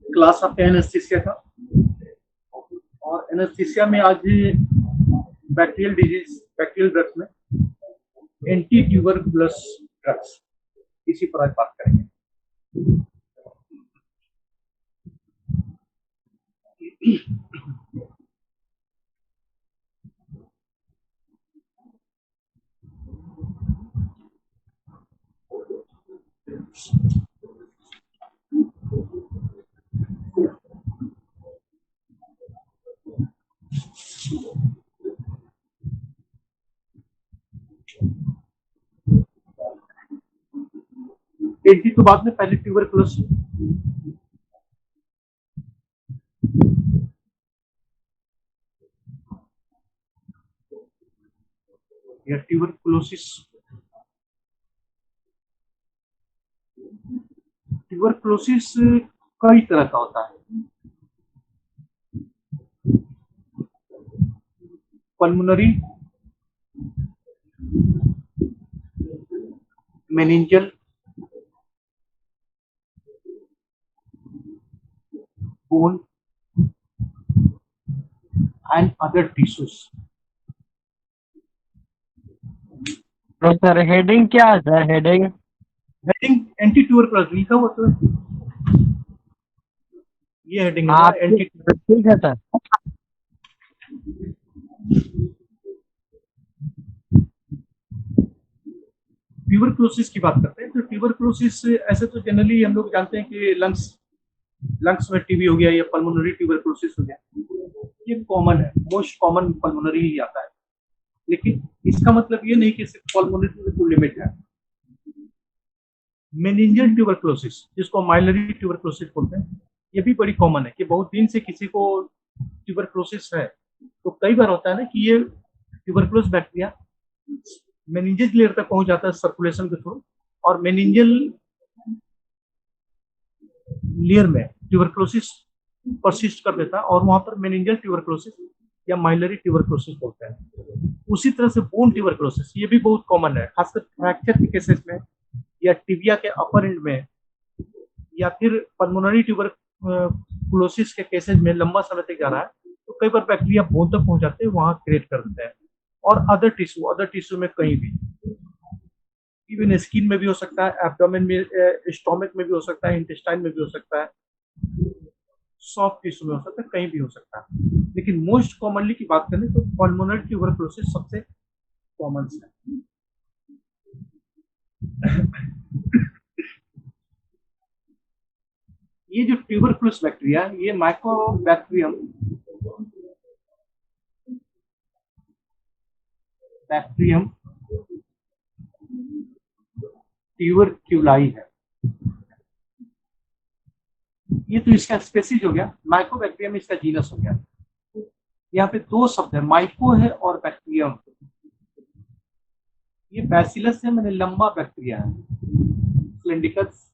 Class आपका anaesthesia का, और एनेस्थीसिया में आज बैक्टीरियल डिजीज, बैक्टीरियल ड्रग्स में एंटी ट्यूबरकुलस ड्रग्स, इसी पर आज बात करेंगे। एंटी तो बाद में, पहले ट्यूबरकुलस। या ट्यूबरकुलोसिस, ट्यूबरकुलोसिस कई तरह का होता है। Pulmonary, meningeal, bone and other tissues। तो सर हेडिंग क्या है सर? हेडिंग एंटी ट्यूबरकुलस लिखा हुआ तो ये हेडिंग है एंटी। ठीक है सर। ट्यूबरकुलोसिस की बात करते हैं तो ट्यूबरकुलोसिस ऐसे तो जनरली हम लोग जानते हैं कि लंग्स में टीबी हो गया या पल्मोनरी ट्यूबरकुलोसिस हो गया, ये कॉमन है, मोस्ट कॉमन पल्मोनरी ही आता है। लेकिन इसका मतलब ये नहीं कि सिर्फ पल्मोनरी को लिमिट है। मेनिंजल ट्यूबरकुलोसिस, जिसको माइलरी ट्यूबरकुलोसिस बोलते हैं, ये भी बड़ी कॉमन है कि बहुत दिन से किसी को ट्यूबरकुलोसिस है तो कई बार होता है ना कि ये ट्यूबरकुलोस बैक्टीरिया मेनिंजेस लेयर तक पहुंच जाता है सर्कुलेशन के थ्रू, और मेनिंजल लेयर में ट्यूबरकुलोसिस परसिस्ट कर देता है और वहां पर मेनिंजल ट्यूबरकुलोसिस या माइलरी ट्यूबरकुलोसिस बोलते हैं। उसी तरह से बोन ट्यूबरकुलोसिस, ये भी बहुत कॉमन है, खासकर फ्रैक्चर के केसेस में या टिबिया के अपर एंड में, या फिर पल्मोनरी ट्यूबरकुलोसिस के केसेस में लंबा समय तक जा रहा है तो कई बार बैक्टीरिया बोन तक पहुंच जाते हैं, वहां क्रिएट कर देते हैं। और अदर टिश्यू में कहीं भी, इवन स्किन में भी हो सकता है, एब्डोमेन में, स्टोमक में भी हो सकता है, इंटेस्टाइन में भी हो सकता है, सॉफ्ट टिश्यू में हो सकता है, कहीं भी हो सकता है। लेकिन मोस्ट कॉमनली की बात करें तो पल्मोनरी ट्यूबरकुलोसिस सबसे कॉमन है। ये जो ट्यूबरकुलोस बैक्टीरिया है, ये माइकोबैक्टीरियम ट्यूबरक्यूलाई है। ये तो इसका स्पेसीज हो गया, माइकोबैक्टीरियम इसका जीनस हो गया। यहाँ पे दो शब्द है, माइको है और बैक्टीरियम। ये बैसिलस है, मैंने लंबा बैक्टीरिया है, स्लेंडिकस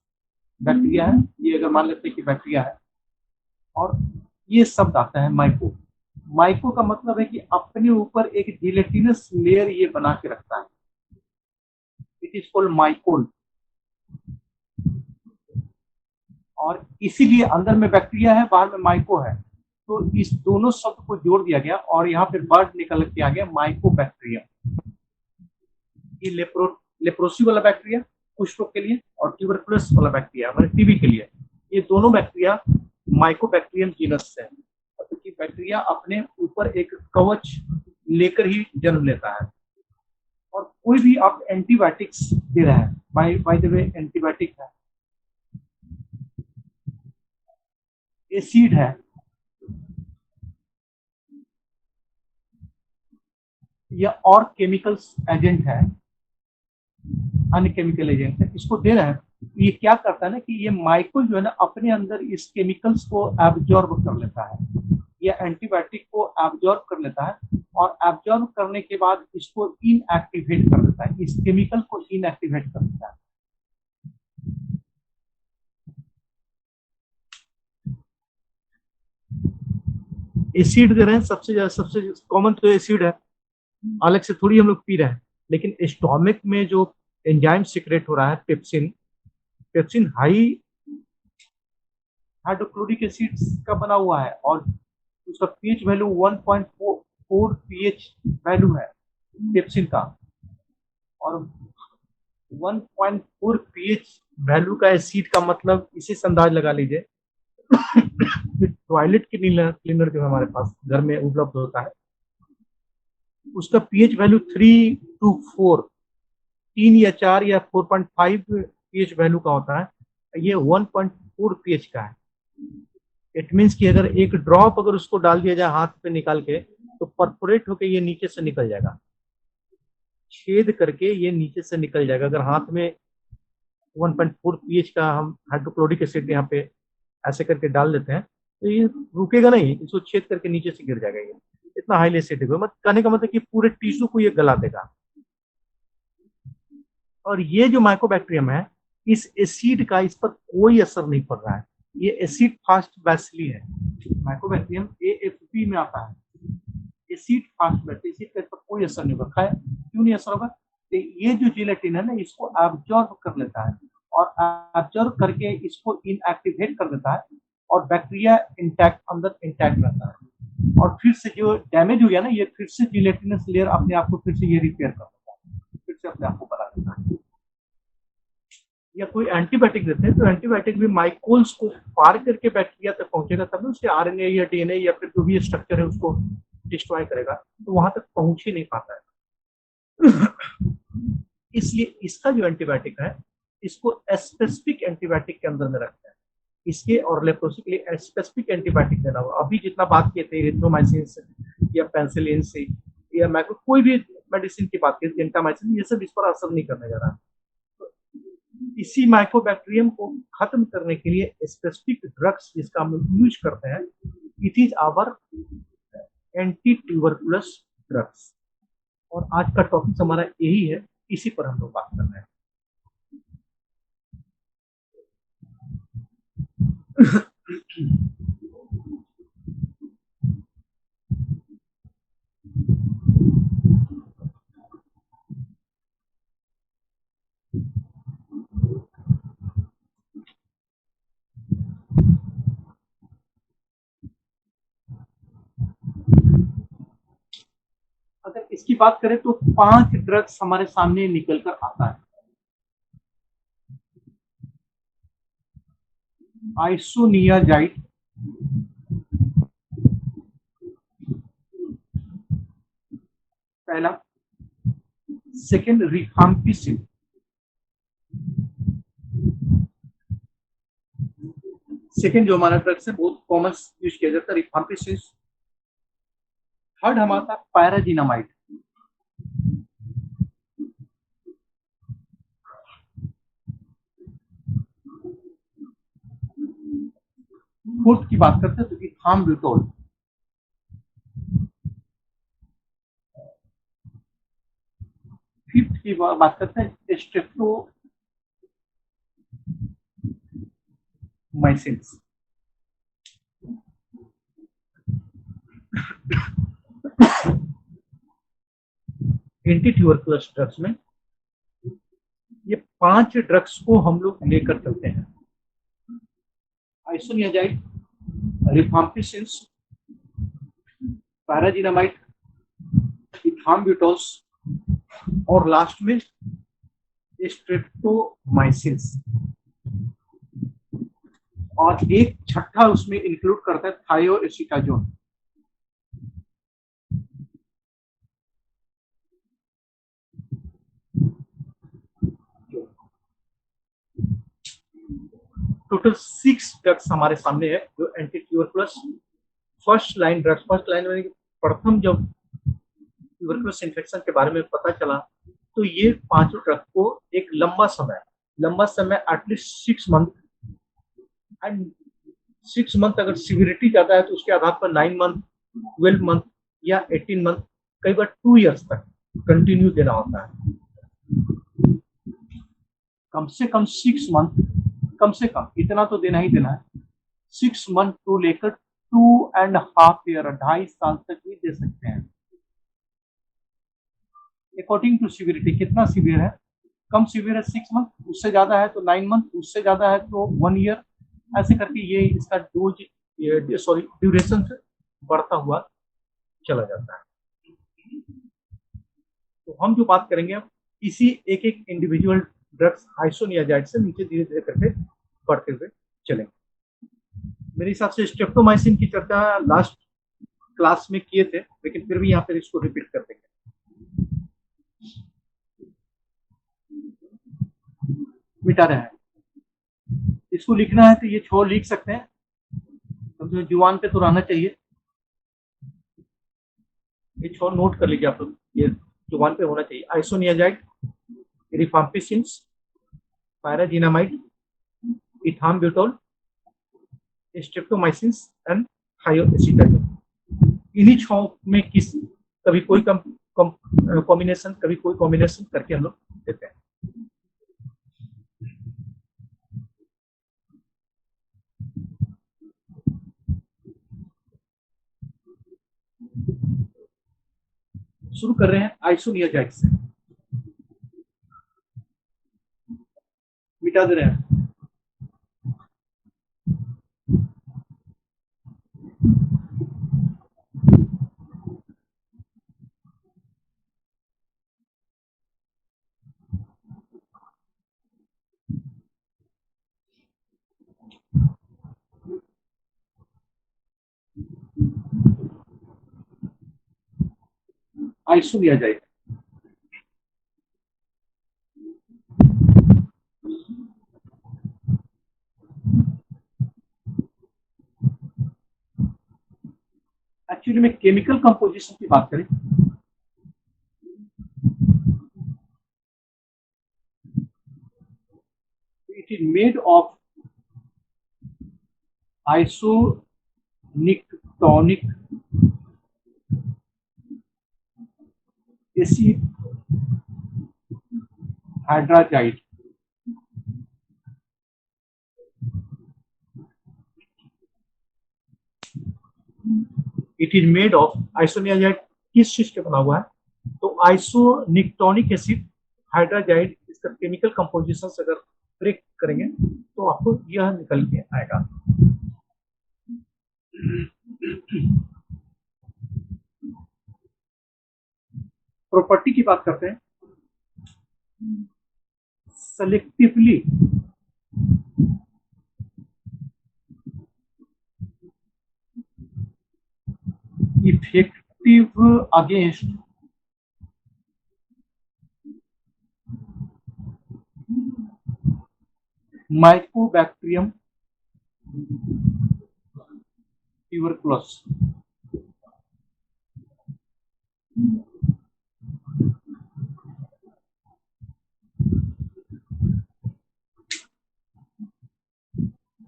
बैक्टीरिया है, ये अगर मान लेते हैं कि बैक्टीरिया है। और ये शब्द आता है माइको। माइको का मतलब है कि अपने ऊपर एक जिलेटिनस लेयर ये बना के रखता है, इट इज कॉल्ड माइकोल। और इसीलिए अंदर में बैक्टीरिया है, बाहर में माइको है, तो इस दोनों शब्द को जोड़ दिया गया और यहाँ पे वर्ड निकल के आ गया माइकोबैक्टीरियम। ये लेप्रोसी वाला बैक्टीरिया कुष्ठ रोग के लिए, और ट्यूबरकुलोस वाला बैक्टीरिया मतलब टीबी के लिए, ये दोनों बैक्टीरिया माइकोबैक्टीरियम जीनस से है। क्योंकि बैक्टीरिया अपने ऊपर एक कवच लेकर ही जन्म लेता है। और कोई भी आप एंटीबायोटिक्स दे रहे हैं, बाय द वे एंटीबायोटिक है, एसिड है या और केमिकल्स एजेंट है, अन्य केमिकल एजेंट है, इसको दे रहे हैं, ये क्या करता है ना कि ये माइको जो है ना अपने अंदर इस केमिकल्स को एब्जॉर्ब कर लेता है, या एंटीबायोटिक को एब्जॉर्ब कर लेता है, और एब्जॉर्ब करने के बाद इसको इनएक्टिवेट कर देता है, इस केमिकल को इनएक्टिवेट कर देता है। एसिड दे रहे हैं, सबसे कॉमन तो एसिड है, अलग से थोड़ी हम लोग पी रहे हैं। लेकिन स्टोमक में जो एंजाइम सीक्रेट हो रहा है pepsin. Pepsin high hydrochloric acid का बना हुआ है और उसका पीएच वैल्यू 1.4 पीएच वैल्यू है पेप्सिन का। और 1.4 पीएच वैल्यू का एसिड का मतलब इसी से अंदाज लगा लीजिए टॉयलेट क्लीनर क्लीनर जो हमारे पास घर में उपलब्ध होता है उसका पीएच वैल्यू 3 to 4, 3 या 4 या 4.5 पीएच वैल्यू का होता है, ये 1.4 पीएच का है। इट मीन्स कि अगर एक ड्रॉप अगर उसको डाल दिया जाए हाथ पे निकाल के तो परफोरेट होके ये नीचे से निकल जाएगा, छेद करके ये नीचे से निकल जाएगा। अगर हाथ में 1.4 पीएच का हम हाइड्रोक्लोरिक एसिड यहाँ पे ऐसे करके डाल देते हैं तो ये रुकेगा नहीं, इसको छेद करके नीचे से गिर जाएगा। ये इतना हाईली एसिडिक है, मतलब कहने का मतलब कि पूरे टिश्यू को ये गला देगा। और ये जो माइकोबैक्टीरियम है इस एसिड का इस पर कोई असर नहीं पड़ रहा है, ये एसिड फास्ट बैसिली है। माइकोबैक्टीरियम एएफबी में आता है, एसिड फास्ट बैसिली, एसिड का इस पर कोई असर नहीं पड़ता है। क्यों नहीं असर होगा? तो ये जो जिलेटिन है ना इसको एब्जॉर्ब कर लेता है और एब्जॉर्ब करके इसको इनएक्टिवेट कर देता है और बैक्टीरिया इंटैक्ट अंदर इंटैक्ट रहता है। और फिर से जो डैमेज हो गया ना ये फिर से जिलेटिनस लेयर अपने आप को फिर से ये रिपेयर कर देता है, फिर से अपने आप को बना देता है। या कोई एंटीबायोटिक देते हैं तो एंटीबायोटिक भी माइकोल्स को पार करके बैक्टीरिया तक पहुंचेगा तब उसके आरएनए या डीएनए या फिर जो भी स्ट्रक्चर है उसको डिस्ट्रॉय करेगा, तो वहां तक पहुंच ही नहीं पाता है। इसलिए इसका जो एंटीबायोटिक है इसको स्पेसिफिक एंटीबायोटिक के अंदर में रखते हैं। इसके और लेप्रोसी के लिए स्पेसिफिक एंटीबायोटिक देना होगा। अभी जितना बात किए थे एरिथ्रोमाइसिन से या पेंसिलिन से या मैक्रो कोई भी मेडिसिन की बात की, जेंटामाइसिन, ये सब इस पर असर नहीं करने जा रहा। इसी माइकोबैक्टीरियम को खत्म करने के लिए स्पेसिफिक ड्रग्स जिसका हम यूज करते हैं, it is our anti tuberculous drugs. और आज का टॉपिक हमारा यही है, इसी पर हम लोग बात कर रहे हैं। अगर इसकी बात करें तो 5 ड्रग्स हमारे सामने निकल कर आता है। आइसोनियाजाइड, पहला। सेकेंड रिफाम्पिसिन, सेकेंड जो हमारा ड्रग्स है बहुत कॉमन यूज किया जाता है रिफाम्पिसिन। थर्ड हमारा पैराजिनामाइड, फोर्थ की बात करते हैं तो इथाम्ब्यूटोल, फिफ्थ की बात करते हैं स्ट्रेप्टोमाइसिन। एंटी ट्यूबरकुलस ड्रग्स में ये 5 ड्रग्स को हम लोग लेकर चलते हैं। आइसोनियाजाइड, रिफाम्पिसिन, पैराजिनामाइड, इथाम्ब्यूटोल्स और लास्ट में स्ट्रेप्टोमाइसिन। और एक छठा उसमें इंक्लूड करता है थायोएसिटाजोन। टोटल 6 ड्रग्स हमारे सामने है जो anti tuberculous first line drugs. First line में प्रथम जब ट्यूबरकुलस इन्फेक्शन के बारे में पता चला तो ये 5 ड्रग को एक लंबा समय एटलीस्ट 6 मंथ, एंड 6 मंथ अगर सिविरिटी ज्यादा है तो उसके आधार पर 9 मंथ, 12 मंथ या 18 मंथ, कई बार 2 इयर्स तक कंटिन्यू देना होता है। कम से कम 6 मंथ, कम से कम इतना तो देना ही देना है। 6 मंथ तो लेकर 2.5 ईयर, 2.5 साल तक भी दे सकते हैं अकॉर्डिंग टू सिविरिटी। कितना सीवियर है कम सीवियर है 6 मंथ, उससे ज्यादा है तो 9 मंथ, उससे ज्यादा है तो 1 ईयर, ऐसे करके ये इसका डोज ड्यूरेशन से बढ़ता हुआ चला जाता है। तो हम जो बात करेंगे अब इसी एक एक इंडिविजुअल ड्रग्स आइसोनियाजाइड से नीचे धीरे धीरे करके बढ़ते हुए चलेंगे। मेरे हिसाब से स्ट्रेप्टोमाइसिन की चर्चा लास्ट क्लास में किए थे, लेकिन फिर भी यहाँ पर इसको रिपीट कर देंगे। मिटा रहे हैं, इसको लिखना है तो ये 6 लिख सकते हैं, तो जुबान पे तो रहना चाहिए, ये 6 नोट कर लीजिए आप लोग, ये जुबान पे होना चाहिए। Isoniazid, rifampicin, pyrazinamide, ethambutol, streptomycin and thioacetazone. इन्हीं 6 में किस कभी कोई कॉम्बिनेशन, कभी कोई कॉम्बिनेशन करके हम लोग देते हैं। शुरू कर रहे हैं आइसोनियाजाइड से, मिटा दे रहे हैं। आइसोनियाजाइड एक्चुअली में केमिकल कंपोजिशन की बात करें it is made of isonicotinic acid hydrazide. It is made of isoniazid किस चीज के बना हुआ है, तो आइसोनिक्टोनिक एसिड हाइड्राजाइड, इसका केमिकल कंपोजिशन अगर ब्रेक करेंगे तो आपको यह निकल के आएगा। प्रॉपर्टी की बात करते हैं, selectively effective against Mycobacterium tuberculosis.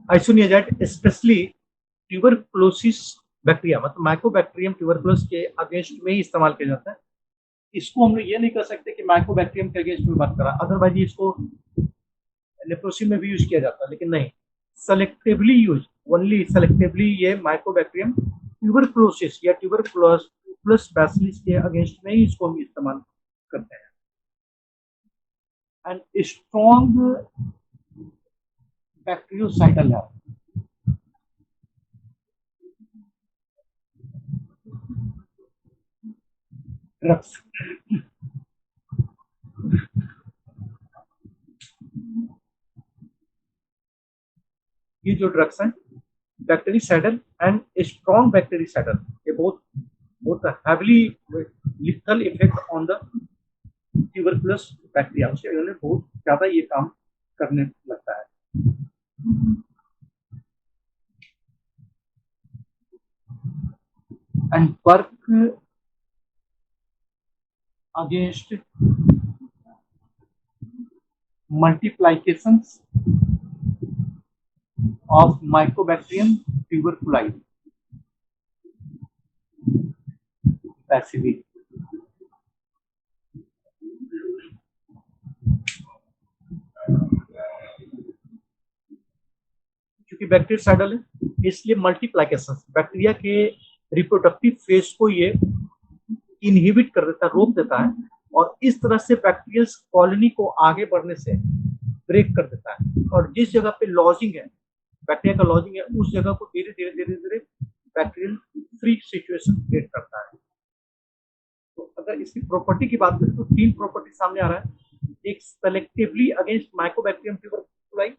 Isoniazid specially tuberculosis bacteria, मतलब माइकोबैक्टीरियम ट्यूबरकुलोसिस के अगेंस्ट में ही इस्तेमाल किया जाता है। इसको हम लोग ये नहीं कर सकते कि माइकोबैक्टीरियम के अगेंस्ट में बात करा, अदरवाइज इसको लेप्रोसी में भी यूज किया जाता है, लेकिन नहीं, सेलेक्टिवली यूज, ओनली सेलेक्टिवली ये माइकोबैक्टीरियम ट्यूबरकुलोसिस या ट्यूबरकुलोसिस बैसिलस के अगेंस्ट में ही इसको हम इस्तेमाल करते हैं। एंड स्ट्रॉन्ग बैक्टीरियोसाइडल है, ड्रग्स। ये जो ड्रग्स हैं बैक्टीरिसाइडल एंड स्ट्रॉन्ग बैक्टीरिसाइडल, ये बहुत heavily lethal effect on the tuberculous bacteria, बहुत ज्यादा ये काम करने लगता है। And work against multiplications of Mycobacterium tuberculari bacilli। क्योंकि बैक्टीरियासाइडल है इसलिए मल्टीप्लिकेशन, बैक्टीरिया के रिप्रोडक्टिव फेज को ये इनहिबिट कर देता है, रोक देता है, और इस तरह से बैक्टीरियल कॉलोनी को आगे बढ़ने से ब्रेक कर देता है, और जिस जगह पे लॉजिंग है, बैक्टीरिया का लॉजिंग है, उस जगह को धीरे धीरे धीरे धीरे बैक्टीरियल फ्री सिचुएशन क्रिएट करता है। तो अगर इसकी प्रॉपर्टी की बात करें तो 3 प्रॉपर्टी सामने आ रहा है। एक, selectively against mycobacterium tuberculi.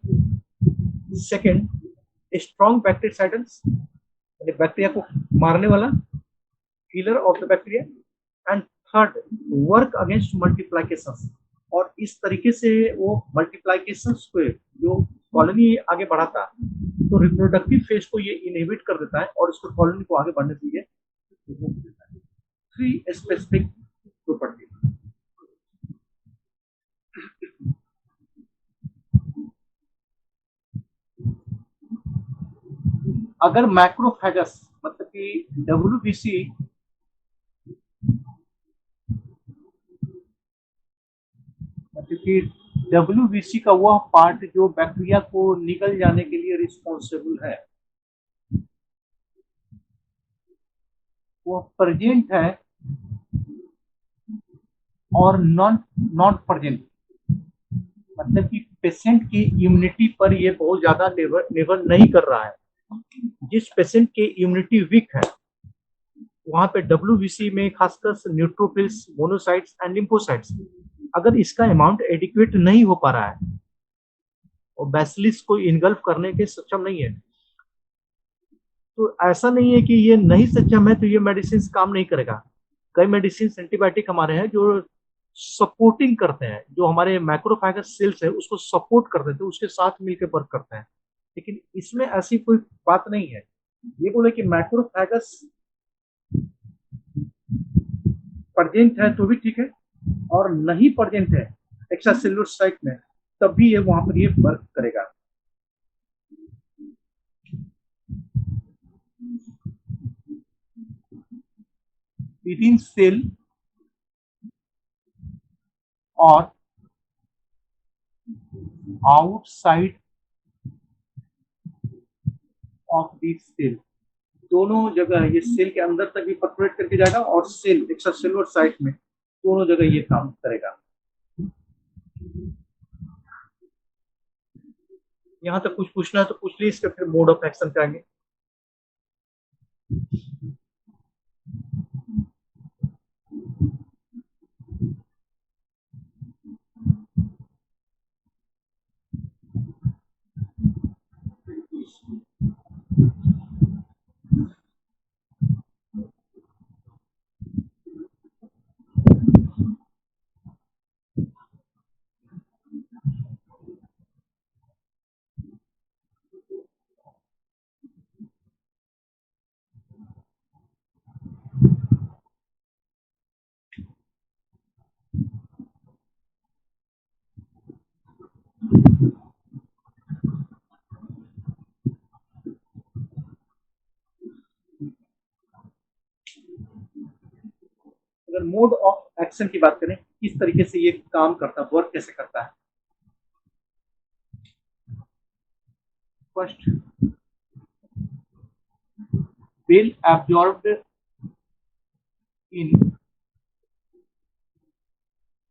Second, strong bactericides, यानी बैक्टीरिया को मारने वाला, killer of the bacteria. And third, work against multiplications, और इस तरीके से वो मल्टीप्लिकेशंस को, जो कॉलोनी आगे बढ़ाता है, तो रिप्रोडक्टिव फेज को ये इनहिबिट कर देता है और इसको कॉलोनी को आगे बढ़ने से ये रोक देता है। 3 स्पेसिफिक प्रॉपर्टी। अगर मैक्रोफेगस मतलब कि डब्ल्यूबीसी क्योंकि डब्ल्यूबीसी का वह पार्ट जो बैक्टीरिया को निकल जाने के लिए रिस्पॉन्सिबल है, वो प्रेजेंट है और नॉट प्रेजेंट, मतलब कि पेशेंट की इम्यूनिटी पर ये बहुत ज्यादा निर्भर नहीं कर रहा है। जिस पेशेंट की इम्यूनिटी वीक है, वहां पे डब्ल्यूबीसी में खासकर न्यूट्रोफिल्स, मोनोसाइट्स एंड लिम्फोसाइट्स, अगर इसका अमाउंट एडिक्वेट नहीं हो पा रहा है और बैसिलिस को इनगल्फ करने के सक्षम नहीं है, तो ऐसा नहीं है कि ये नहीं सक्षम है तो ये मेडिसिन काम नहीं करेगा। कई मेडिसिन एंटीबायोटिक हमारे हैं जो सपोर्टिंग करते हैं, जो हमारे मैक्रोफेगस सेल्स है उसको सपोर्ट कर देते हैं, उसके साथ मिलकर वर्क करते हैं। लेकिन इसमें ऐसी कोई बात नहीं है। ये बोले कि मैक्रोफेगस प्रेजेंट है तो भी ठीक है, और नहीं प्रेजेंट है एक्स्ट्रा सेलुलर साइट में, तब भी ये वहां पर ये वर्क करेगा। विदिन सेल और आउटसाइड ऑफ दिस सेल, दोनों जगह ये सेल के अंदर तक भी परफोरेट करके जाएगा और सेल एक्स्ट्रा सेलुलर साइट में, दोनों जगह ये काम करेगा। यहां तक कुछ पूछना है तो पूछ लीजिए, इसके फिर मोड ऑफ एक्शन करेंगे। अगर मोड ऑफ एक्शन की बात करें, किस तरीके से ये काम करता है, वर्क कैसे करता है। First, well absorbed in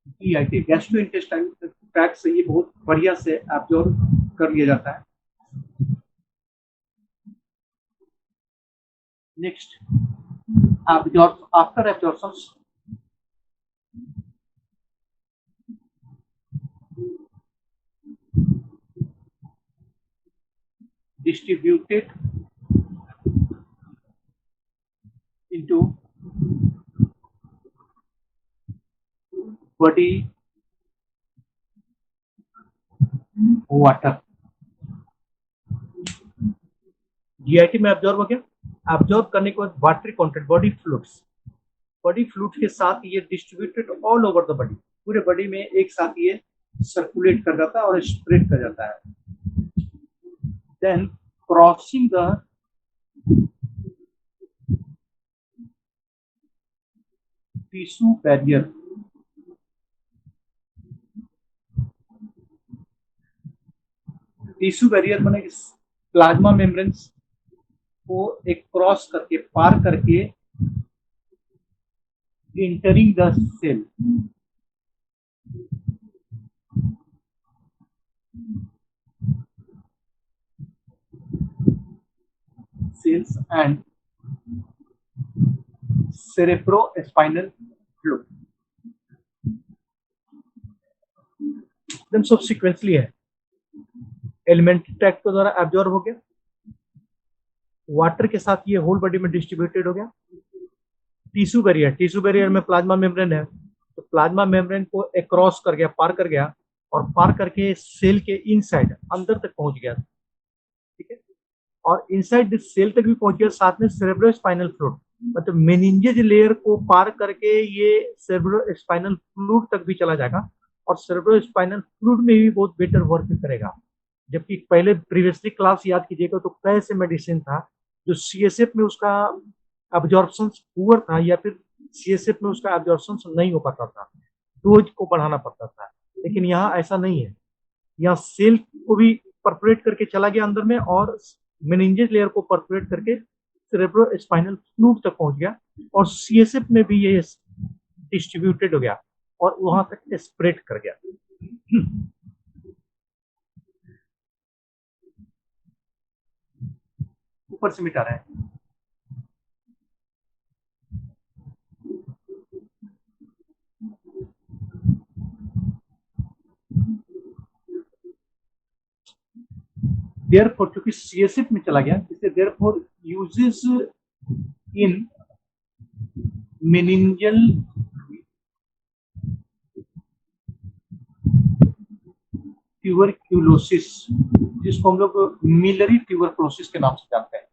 GIT, gastrointestinal tract से ये बहुत बढ़िया से एब्जॉर्ब कर लिया जाता है। Next, after absorption distributed into body water। GIT में एब्जॉर्ब हो गया। एब्जॉर्ब करने के बाद वाटरी कंटेंट, बॉडी फ्लूइड्स के साथ ये distributed all over the body, पूरे बॉडी में एक साथ ये सर्कुलेट कर जाता है और स्प्रेड कर जाता है। Then crossing the tissue barrier, tissue barrier माने प्लाज्मा मेम्ब्रेन्स को एक क्रॉस करके, पार करके, entering the cell, cells and cerebrospinal fluid. एकदम सब सीक्वेंसली है। एलिमेंट्री ट्रैक्ट के द्वारा एब्जॉर्ब हो गया, वाटर के साथ ये होल बॉडी में डिस्ट्रीब्यूटेड हो गया। टिश्यू बैरियर में प्लाज्मा मेम्ब्रेन है, तो प्लाज्मा मेम्ब्रेन को क्रॉस कर गया, पार कर गया, और पार करके सेल के इनसाइड अंदर तक पहुंच गया, ठीक है। और इनसाइड सेल तक भी पहुंच गया, साथ में सेरेब्रोस्पाइनल फ्लूइड, मतलब मेनिंजेज लेयर को पार करके ये सेरेब्रोस्पाइनल फ्लूइड तक भी चला जाएगा, और सेरेब्रोस्पाइनल फ्लूइड में भी बहुत बेटर वर्क करेगा। जबकि पहले प्रीवियसली क्लास याद कीजिएगा तो कई ऐसे मेडिसिन था जो सीएसएफ में उसका एब्जॉर्प्शन पुअर था, या फिर सीएसएफ में उसका एब्जॉर्प्शन नहीं हो पाता था, डोज को बढ़ाना पड़ता था। लेकिन यहाँ ऐसा नहीं है, यहाँ सेल को भी परफोरेट करके चला गया अंदर में, और मेनिंजेज लेयर को परफोरेट करके सेरेब्रोस्पाइनल फ्लूइड तक पहुंच गया, और सीएसएफ में भी ये डिस्ट्रीब्यूटेड हो गया और वहां तक स्प्रेड कर गया। ऊपर से मिटा रहे हैं। देयरफॉर क्योंकि सीएसएफ में चला गया, इसलिए देयरफॉर यूजेस इन मेनिंजल ट्यूबरक्यूलोसिस, जिसको हम लोग मिलरी ट्यूबरक्लोसिस के नाम से जानते हैं।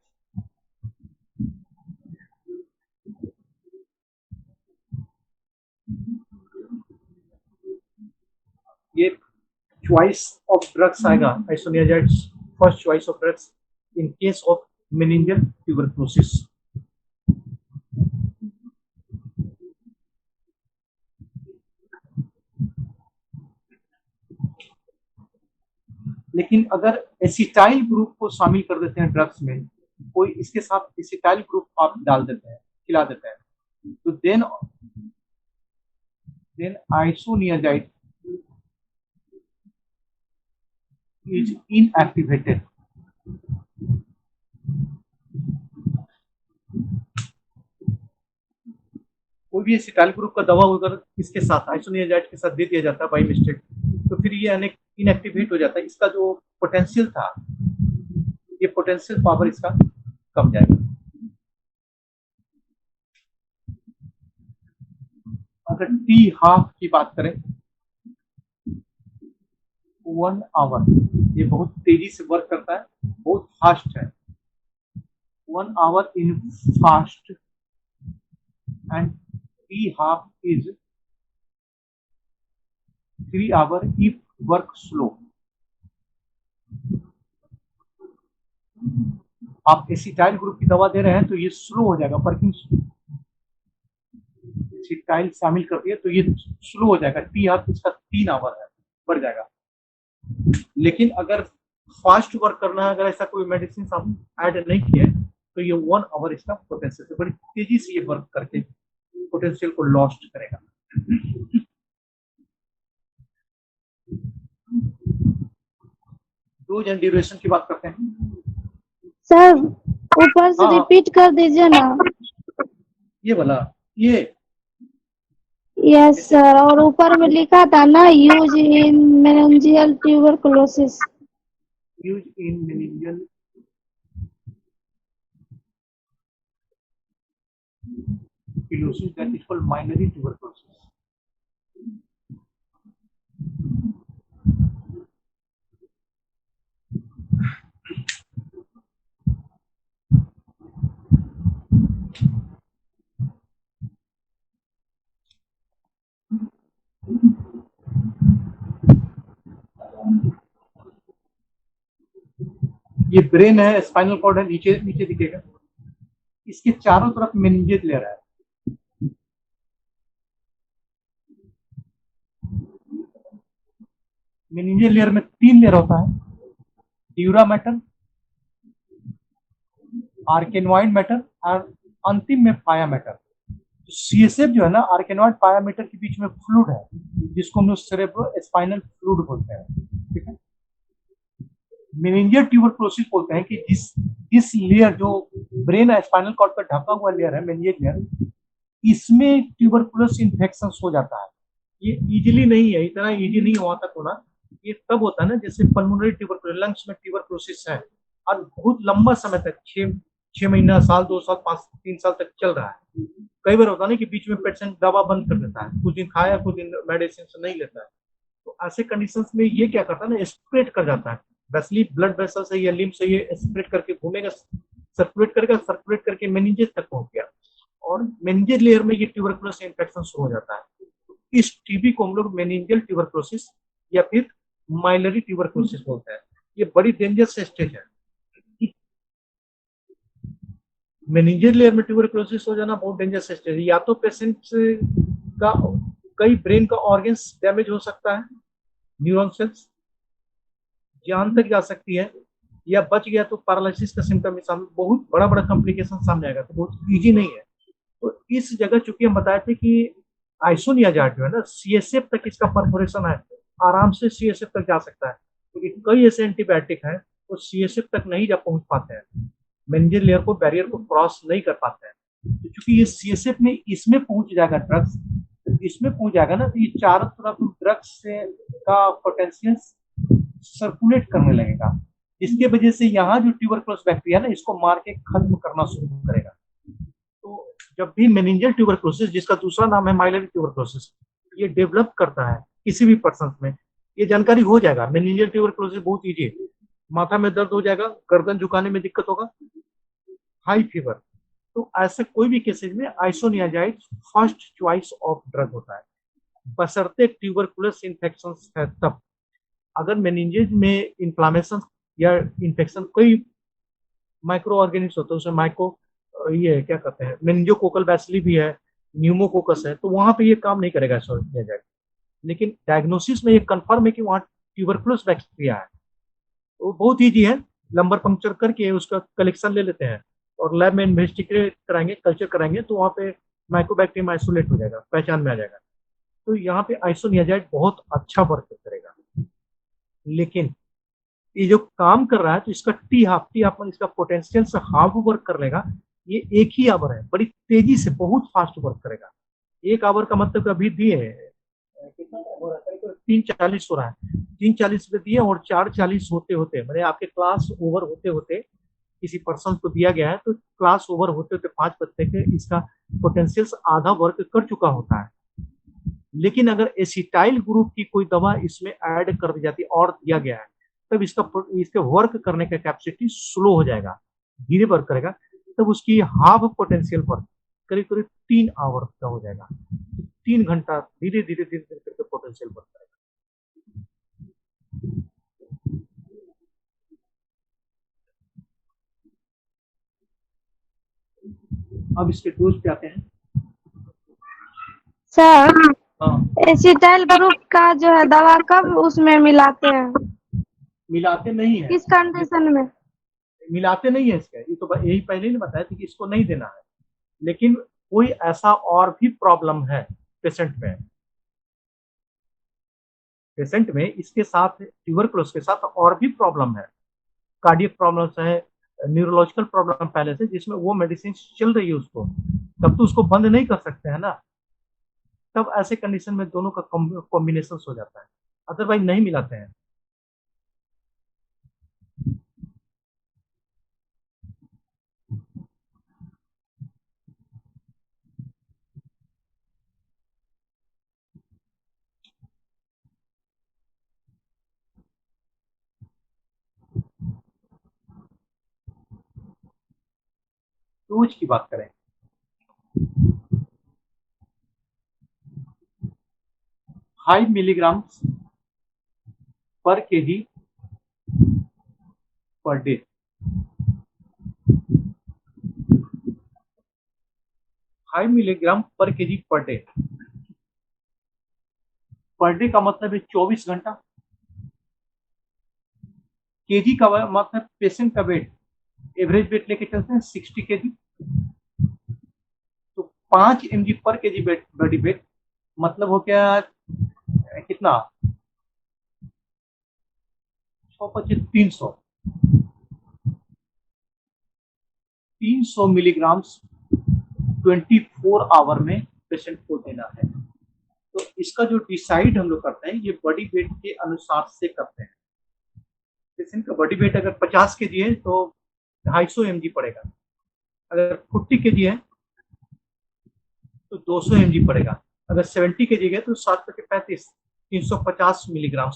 ये चॉइस ऑफ ड्रग्स आएगा, isoniazids first choice of drugs in case of meningeal tuberculosis. लेकिन अगर एसिटाइल ग्रुप को शामिल कर देते हैं ड्रग्स में, कोई इसके साथ एसिटाइल ग्रुप आप डाल देते हैं, खिला देते हैं, तो देन आइसोनियाजाइड इज इनएक्टिवेटेड। कोई भी एसिटाइल ग्रुप का दवा अगर इसके साथ आइसोनियाजाइड के साथ दे दिया जाता है बाई मिस्टेक, तो फिर ये इनएक्टिवेट हो जाता है। इसका जो पोटेंशियल था, ये पोटेंशियल पावर इसका कम जाएगा। अगर टी हाफ की बात करें, 1 आवर, ये बहुत तेजी से वर्क करता है, बहुत फास्ट है। 1 hour in fast and T half is 3 hour if work slow. आप एसिटाइल ग्रुप की दवा दे रहे हैं तो ये स्लो हो जाएगा, वर्किंग एसिटाइल शामिल कर दिए तो ये स्लो हो जाएगा। टी हाफ इसका 3 आवर है, बढ़ जाएगा। लेकिन अगर फास्ट वर्क करना है, अगर ऐसा कोई मेडिसिन आप ऐड नहीं किए, तो ये 1 आवर इसका पोटेंशियल से बड़ी तेजी से ये वर्क करके पोटेंशियल को लॉस्ट करेगा। डोज एंड ड्यूरेशन की बात करते हैं। सर ऊपर से रिपीट कर दीजिए ना। ये वाला, ये यस सर, और ऊपर में लिखा था ना use in meningeal tuberculosis. Use in meningeal tuberculosis, that is called miliary tuberculosis. ये ब्रेन है, स्पाइनल कॉर्ड है, नीचे नीचे दिखेगा। इसके चारों तरफ मेनिंजेज लेयर है। मेनिंजेज लेयर में 3 लेयर होता है, ड्यूरा मैटर, आर्केनॉइड मैटर और अंतिम में पाया मैटर। सीएसएफ जो है ना, आर्केनॉइड पाया मैटर के बीच में फ्लूइड है, जिसको हम लोग सेरेब्रोस्पाइनल फ्लूइड बोलते हैं, ठीक है। मेनिंजियल ट्यूबरकुलोसिस बोलते हैं कि जिस लेयर जो ब्रेन स्पाइनल कॉर्ड का ढका हुआ लेयर है मेनिंजेल लेयर, इसमें ट्यूबरकुलस इन्फेक्शन हो जाता है। ये इजीली नहीं है, इतना इजी नहीं हुआ तक होना। ये तब होता है ना जैसे पल्मोनरी ट्यूबरकुलोसिस, लंग्स में ट्यूबरकुलोसिस है और बहुत लंबा समय तक 6 महीना, साल, 2 साल, 3 साल तक चल रहा है। कई बार होता है ना कि बीच में पेशेंट दवा बंद कर देता है, कुछ दिन खाया, कुछ दिन मेडिसिन से नहीं लेता है, तो ऐसे कंडीशंस में ये क्या करता है ना, स्प्रेड कर जाता है। वैसली ब्लड वेसल से या लिम्फ से ये स्प्रेड करके घूमेगा, सर्कुलेट करके मेनिंजेस तक पहुंच गया और मेनिंजेल लेयर में ये ट्यूबरकुलोसिस इन्फेक्शन शुरू हो जाता है। तो इस टीबी को हम लोग मेनिंजियल ट्यूबरकुलोसिस या फिर माइलरी ट्यूबरकुलोसिस बोलते हैं। ये बड़ी डेंजरस स्टेज है। मेनिंजियल लेयर में ट्यूबरकुलोसिस हो जाना बहुत डेंजरस स्टेज है। या तो पेशेंट का कई ब्रेन का ऑर्गन्स डैमेज हो सकता है, न्यूरॉन सेल्स जान तक जा सकती है, या बच गया तो पैरालिसिस का सिम्टम सामने, बहुत बड़ा बड़ा कॉम्प्लिकेशन सामने आएगा, तो बहुत इजी नहीं है। तो इस जगह चूंकि हम बताए थे कि आइसोनियाजाइड जो है ना, सीएसएफ तक इसका परफोरेशन है, आराम से सीएसएफ तक जा सकता है, क्योंकि कई ऐसे एंटीबायोटिक हैं तो सीएसएफ तक नहीं जा पहुंच पाते हैं, मेनिंजियल लेयर को, बैरियर को क्रॉस नहीं कर पाते हैं। तो चूंकि ये सीएसएफ में इसमें पहुंच जाएगा ड्रग्स, इसमें पहुंच जाएगा ना, तो ये चारों तरफ ड्रग्स से का पोटेंशियल सर्कुलेट करने लगेगा, इसके वजह से यहाँ जो ट्यूबरकुलोस बैक्टीरिया ना, इसको मार के खत्म करना शुरू करेगा। तो जब भी मेनिंजियल ट्यूबरकुलोसिस, जिसका दूसरा नाम है माइलरी ट्यूबरकुलोसिस, ये डेवलप करता है किसी भी पर्सन में, ये जानकारी हो जाएगा। मेनिंजियल ट्यूबरकुलोसिस बहुत इजी है, माथा में दर्द हो जाएगा, गर्दन झुकाने में दिक्कत होगा, हाई फीवर, तो ऐसे कोई भी केसेज में isoniazid first choice of drug होता है, बशर्ते ट्यूबरकुलस इन्फेक्शन है तब। अगर मेनिंजेज में इन्फ्लामेशन या इन्फेक्शन, कोई माइक्रो ऑर्गेनिक्स होता है, उसमें माइक्रो ये क्या कहते हैं, मेनिंजोकोकल बैसिली भी है, न्यूमोकोकस है, तो वहां पे ये काम नहीं करेगा सोनियाजाइड। लेकिन डायग्नोसिस में ये कंफर्म है कि वहाँ ट्यूबरकुलोस बैक्टीरिया है, तो बहुत ईजी है, लंबर पंक्चर करके उसका कलेक्शन ले लेते हैं और लैब में इन्वेस्टिगेट कराएंगे, कल्चर कराएंगे, तो वहाँ पे माइक्रोबैक्टीरियम आइसोलेट हो जाएगा, पहचान में आ जाएगा। तो यहाँ पे आइसोनियाजाइड बहुत अच्छा वर्क करेगा। लेकिन ये जो काम कर रहा है, तो इसका टी हाफ इसका पोटेंशियल से हाफ वर्क कर लेगा। ये एक ही आवर है, बड़ी तेजी से बहुत फास्ट वर्क करेगा। 1 आवर का मतलब अभी दिए कितना हो रहा है, तो 3:40 हो रहा है, 3:40 पे दिए और 4:40 होते होते, मैंने आपके क्लास ओवर होते होते किसी पर्सन को दिया गया है, तो क्लास ओवर होते होते 5 बजते के इसका पोटेंशियल आधा वर्क कर चुका होता है। लेकिन अगर एसिटाइल ग्रुप की कोई दवा इसमें ऐड कर दी जाती है और दिया गया है, तब इसके वर्क करने का कैपेसिटी स्लो हो जाएगा, धीरे वर्क करेगा, तब उसकी हाफ पोटेंशियल वर्क करीब करीब 3 आवर का हो जाएगा। 3 घंटा धीरे धीरे धीरे धीरे करके पोटेंशियल वर्क करेगा। अब इसके डोज पे आते हैं। सर, हाँ, एसिटाइल ग्रुप का जो है दवा कब उसमें मिलाते हैं, मिलाते नहीं है, किस कंडीशन में? मिलाते नहीं है इसका, ये तो यही पहले ही बताया था कि इसको नहीं देना है। लेकिन कोई ऐसा और भी प्रॉब्लम है पेशेंट में, इसके साथ ट्यूबरकुलोसिस के साथ और भी प्रॉब्लम है, कार्डियक प्रॉब्लम्स है, न्यूरोलॉजिकल प्रॉब्लम पहले से, जिसमें वो मेडिसिन चल रही है उसको, तब तो उसको बंद नहीं कर सकते हैं ना। तब ऐसे कंडीशन में दोनों का कॉम्बिनेशन हो जाता है, अदरवाइज नहीं मिलाते हैं। डोज की बात करें, 5 मिलीग्राम पर केजी पर डे। 5 मिलीग्राम पर KG per day, per day का मतलब है 24 घंटा। केजी का मतलब पेशेंट का वेट, एवरेज वेट लेके चलते हैं 60 kg, तो 5 mg पर केजी बॉडी वेट, मतलब हो गया कितना, 6×5 = 300, 300 मिलीग्राम 24 आवर में पेशेंट को देना है। तो इसका जो डिसाइड हम लोग करते हैं ये बॉडी वेट के अनुसार से करते हैं। पेशेंट का बॉडी वेट अगर 50 केजी है तो 250 mg पड़ेगा, अगर 40 केजी है तो 200 mg पड़ेगा, अगर 70 केजी है तो 7 × 35 350 मिलीग्राम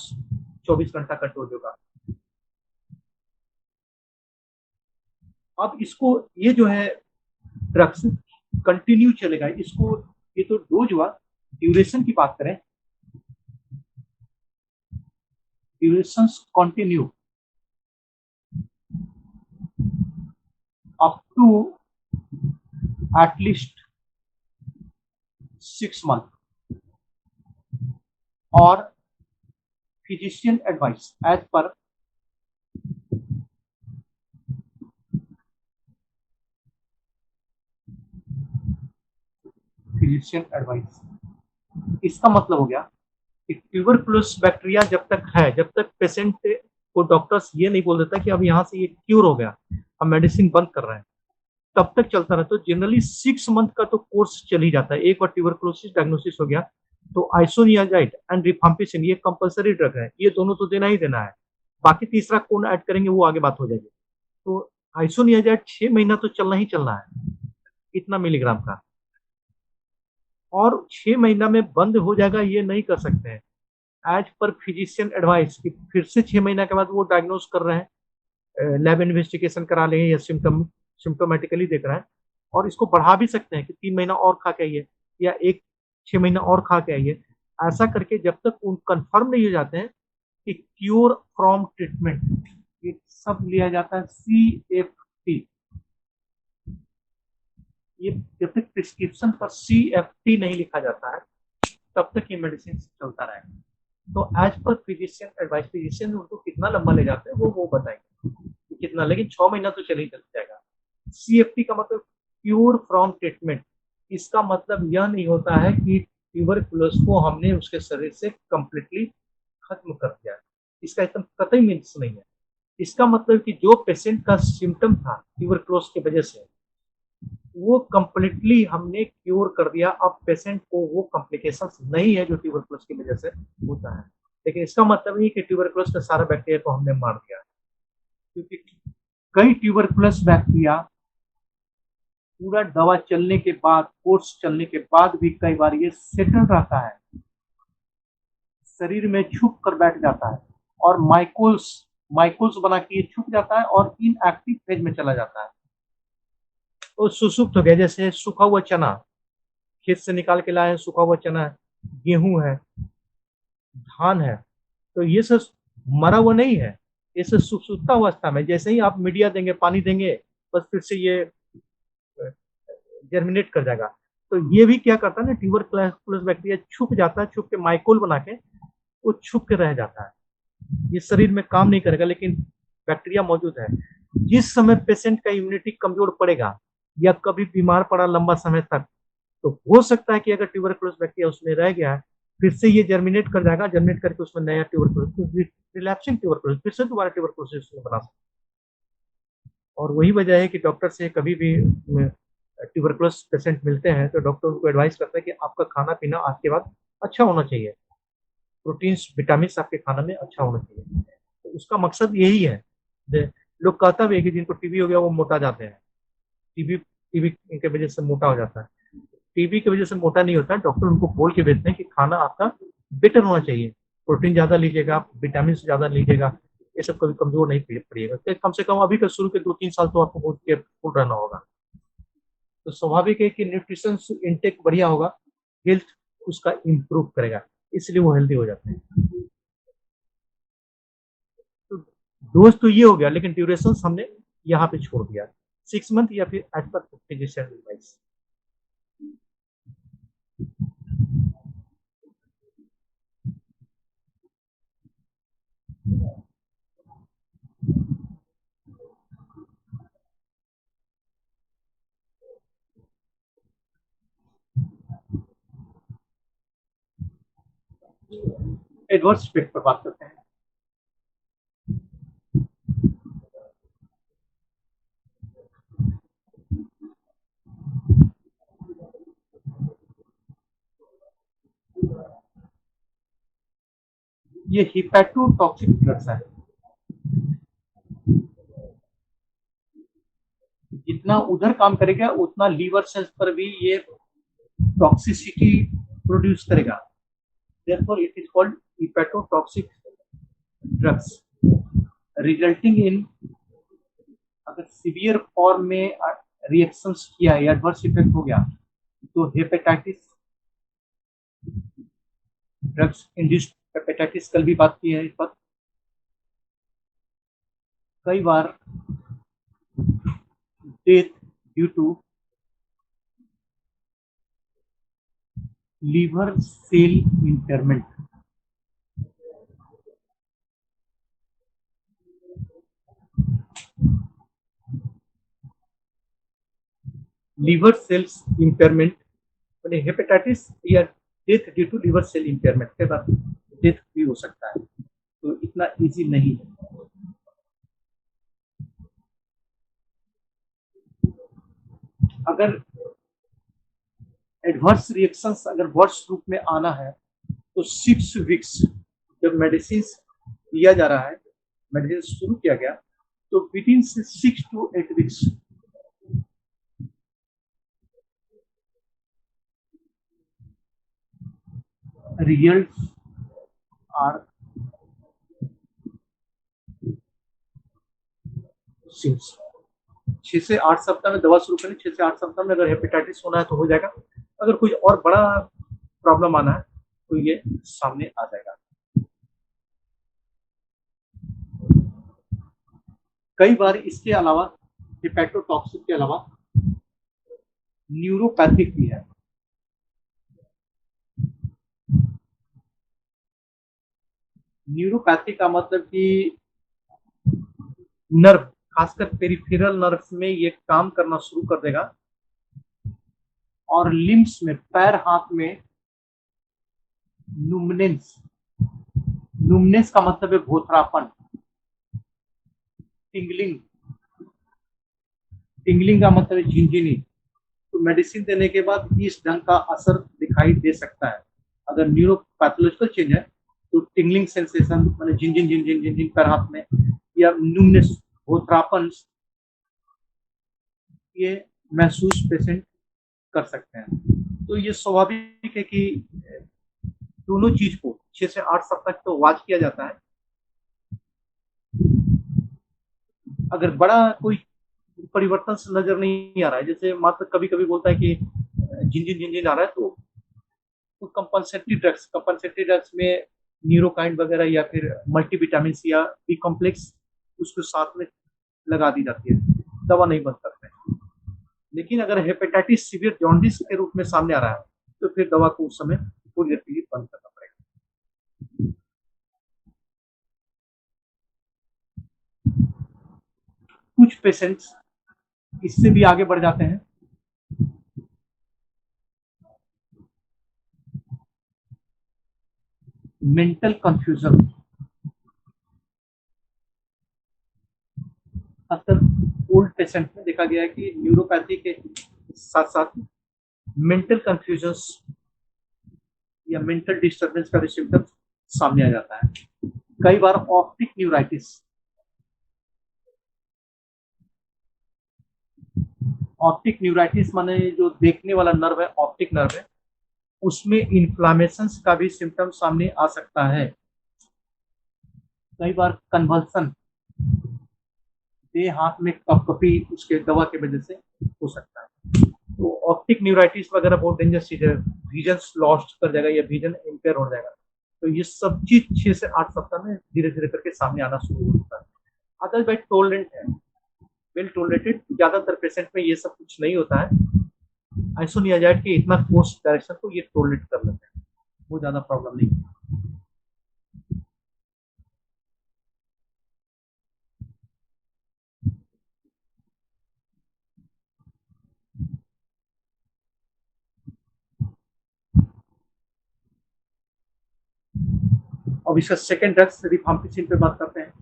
24 घंटा का डोज होगा। अब इसको ये जो है ड्रग्स कंटिन्यू चलेगा, इसको ये तो डोज हुआ। ड्यूरेशन की बात करें, duration continue up to at least 6 months और physician advice as per physician advice. इसका मतलब हो गया कि ट्यूबरकुलोसिस बैक्टीरिया जब तक है, जब तक पेशेंट को डॉक्टर्स ये नहीं बोल देता कि अब यहाँ से ये क्यूर हो गया, अब मेडिसिन बंद कर रहे हैं, तब तक चलता रहता है। तो जनरली 6 मंथ का तो कोर्स चल ही जाता है। एक बार ट्यूबरकुलोसिस डायग्नोसिस हो गया तो आइसोनियाजाइड एंड रिफाम्पिसिन ये कंपलसरी ड्रग है, ये दोनों तो देना ही देना है। बाकी तीसरा कौन ऐड करेंगे वो आगे बात हो जाएगी। तो आइसोनियाजाइड 6 महीना तो चलना ही चलना है, इतना मिलीग्राम का, और 6 महीना में बंद हो जाएगा ये नहीं कर सकते हैं। एज पर फिजिशियन एडवाइस कि फिर से 6 महीना के बाद वो डायग्नोज कर रहे हैं, लैब इन्वेस्टिगेशन करा लेंगे या सिम्टोमेटिकली देख रहे हैं, और इसको बढ़ा भी सकते हैं कि 3 महीना और खा के आइए या 6 महीना और खा के आइए। ऐसा करके जब तक उन कंफर्म नहीं हो जाते हैं कि क्योर फ्रॉम ट्रीटमेंट, ये सब लिया जाता है CFT। ये जब तक प्रिस्क्रिप्शन पर CFT नहीं लिखा जाता है तब तक ये मेडिसिन चलता रहेगा। तो as per physician advice, physician उनको कितना लंबा ले जाते हैं वो बताएंगे कितना, लेकिन 6 महीना तो चल ही जाएगा। CFT का मतलब क्यूर फ्रॉम ट्रीटमेंट। इसका मतलब यह नहीं होता है कि ट्यूबरकुलोसिस को हमने उसके शरीर से कंप्लीटली खत्म कर दिया, इसका एकदम कतई मीन्स नहीं है। इसका मतलब कि जो पेशेंट का सिम्टम था ट्यूबरकुलोसिस की वजह से वो कंप्लीटली हमने क्योर कर दिया। अब पेशेंट को वो कॉम्प्लिकेशंस नहीं है जो ट्यूबरकुलोसिस की वजह से होता है। लेकिन इसका मतलब नहीं कि ट्यूबरकुलोसिस का सारा बैक्टीरिया को हमने मार दिया, क्योंकि कई ट्यूबरकुलोसिस बैक्टीरिया पूरा दवा चलने के बाद, कोर्स चलने के बाद भी कई बार ये सेटल रहता है, शरीर में छुप कर बैठ जाता है और माइकोल्स बना के ये छुप जाता है और इनएक्टिव फेज में चला जाता है। तो सुसुप्त हो गया, जैसे सूखा हुआ चना खेत से निकाल के लाए, सूखा हुआ चना है, गेहूं है, धान है, तो ये सब मरा हुआ नहीं है, ये सब सुसुप्त अवस्था में। जैसे ही आप मीडिया देंगे, पानी देंगे, बस फिर से ये जर्मिनेट कर जाएगा। तो ये भी क्या करता है ना, ट्यूबरकुलोसिस बैक्टीरिया छुप जाता है, छुप के माइकोल बना के वो छुप के रह जाता है, ये शरीर में काम नहीं करेगा, लेकिन बैक्टीरिया मौजूद है। जिस समय पेशेंट का इम्यूनिटी कमजोर पड़ेगा या कभी बीमार पड़ा लंबा समय तक, तो हो सकता है कि अगर ट्यूबरकुलोसिस बैक्टीरिया उसमें रह गया है, फिर से ये जर्मिनेट कर जाएगा, जर्मिनेट करके उसमें नया ट्यूबरकुलोसिस, रिलैप्सिंग ट्यूबरकुलोसिस, फिर से दोबारा ट्यूबरकुलोसिस बना सकता है। और वही वजह है कि डॉक्टर से कभी भी ट्यूबरकुलोसिस पेशेंट मिलते हैं तो डॉक्टर उनको एडवाइस करता है कि आपका खाना पीना आज के बाद अच्छा होना चाहिए, प्रोटीन्स विटामिन आपके खाना में अच्छा होना चाहिए। तो उसका मकसद यही है। लोग कहता भी है कि जिनको टीबी हो गया वो मोटा जाते हैं, टीबी टीबी की वजह से मोटा हो जाता है। टीबी की वजह से मोटा नहीं होता है, डॉक्टर उनको बोल के भेजते हैं कि खाना आपका बेटर होना चाहिए, प्रोटीन ज्यादा लीजिएगा, विटामिन ज्यादा लीजिएगा, ये सब कभी कमजोर नहीं पड़िएगा। तो कम से कम अभी का शुरू के 2-3 साल तो आपको बहुत केयरफुल रहना होगा। तो स्वाभाविक है कि न्यूट्रिशन इनटेक बढ़िया होगा, हेल्थ उसका इम्प्रूव करेगा, इसलिए वो हेल्दी हो जाते हैं। तो डोज तो ये हो गया, लेकिन ड्यूरेशन हमने यहाँ पे छोड़ दिया, 6 मंथ या फिर as per physician advice. Adverse effect पर बात करते हैं। ये हिपैटोटॉक्सिक ड्रग्स है। जितना उधर काम करेगा उतना लीवर सेल्स पर भी ये टॉक्सिसिटी प्रोड्यूस करेगा। Therefore, it is called hepatotoxic drugs, resulting in अगर सीवियर फॉर्म में रिएक्शंस किया या एडवर्स इफेक्ट हो गया तो हेपेटाइटिस ड्रग्स इंड्यूस्ड हेपेटाइटिस, कल भी बात की है इस पर। कई बार death due to liver cell interment. Liver cells impairment मैंने हेपेटाइटिस या death due to liver cell impairment के बाद डेथ भी हो सकता है, तो इतना इजी नहीं है। अगर एडवर्स रिएक्शंस अगर वर्ष रूप में आना है तो 6 वीक्स जब मेडिसिन दिया जा रहा है, मेडिसिन शुरू किया गया तो within 6 to 8 weeks results are scenes. 6 से 8 सप्ताह में दवा शुरू करें, 6 से 8 सप्ताह में अगर हेपेटाइटिस होना है तो हो जाएगा। अगर कोई और बड़ा प्रॉब्लम आना है तो ये सामने आ जाएगा। कई बार इसके अलावा हेपेटोटॉक्सिक के अलावा न्यूरोपैथिक भी है। न्यूरोपैथिक का मतलब कि नर्व, खासकर पेरिफेरल नर्व्स में ये काम करना शुरू कर देगा और लिम्स में, पैर हाथ में नुमनेंस, नुमनेंस का मतलब है भोथरापन, टिंगलिंग, टिंगलिंग का मतलब है झिनझिनी। तो मेडिसिन देने के बाद इस ढंग का असर दिखाई दे सकता है। अगर न्यूरोपैथोलॉजिकल चेंज है तो टिंगलिंग सेंसेशन मतलब झिनझिन झिनझिन झिनझिन पैर हाथ में, या नुमनेस भोथरापन, ये महसूस पेशेंट कर सकते हैं। तो ये स्वाभाविक है कि दोनों चीज को 6 से 8 सप्ताह तक तो वॉच किया जाता है। अगर बड़ा कोई परिवर्तन से नजर नहीं आ रहा है, जैसे मात्र कभी कभी बोलता है कि झिनझिन झिनझिन आ रहा है, तो कंपनसेटरी ड्रग्स में न्यूरोकाइन वगैरह या फिर मल्टीविटामिन या बी कॉम्प्लेक्स उसको साथ में लगा दी जाती है, दवा नहीं बंद करते हैं। लेकिन अगर हेपेटाइटिस सीवियर जॉन्डिस के रूप में सामने आ रहा है तो फिर दवा को उस समय थोड़ी देर के लिए बंद करना पड़ेगा। कुछ पेशेंट्स इससे भी आगे बढ़ जाते हैं। मेंटल कंफ्यूजन, अक्सर ओल्ड पेशेंट में देखा गया है कि न्यूरोपैथी के साथ साथ मेंटल कंफ्यूजन्स या मेंटल डिस्टर्बेंस का भी सिम्टम्स सामने आ जाता है। कई बार ऑप्टिक न्यूराइटिस, ऑप्टिक न्यूराइटिस माने जो देखने वाला नर्व है, ऑप्टिक नर्व है, उसमें इन्फ्लामेशन का भी सिम्टम सामने आ सकता है। कई बार कन्वल्सन, देह हाथ में कपकपी उसके दवा की वजह से हो सकता है। तो ऑप्टिक न्यूराइटिस वगैरह बहुत डेंजरस चीज है, विजन लॉस्ट कर जाएगा या विजन इम्पेयर हो जाएगा। तो ये सब चीज 6 से 8 सप्ताह में धीरे धीरे करके सामने आना शुरू होता है। अदरवाइज टोलरेंट है, वेल टोलरेटेड, ज्यादातर पेशेंट में ये सब कुछ नहीं होता है। आइसोनियाजाइड के इतना फोर्स डायरेक्शन को ये टोलरेट कर लेते हैं, वो ज्यादा प्रॉब्लम नहीं है। अब इसका सेकेंड ड्रग्स रिफाम्पिसिन पे बात करते हैं।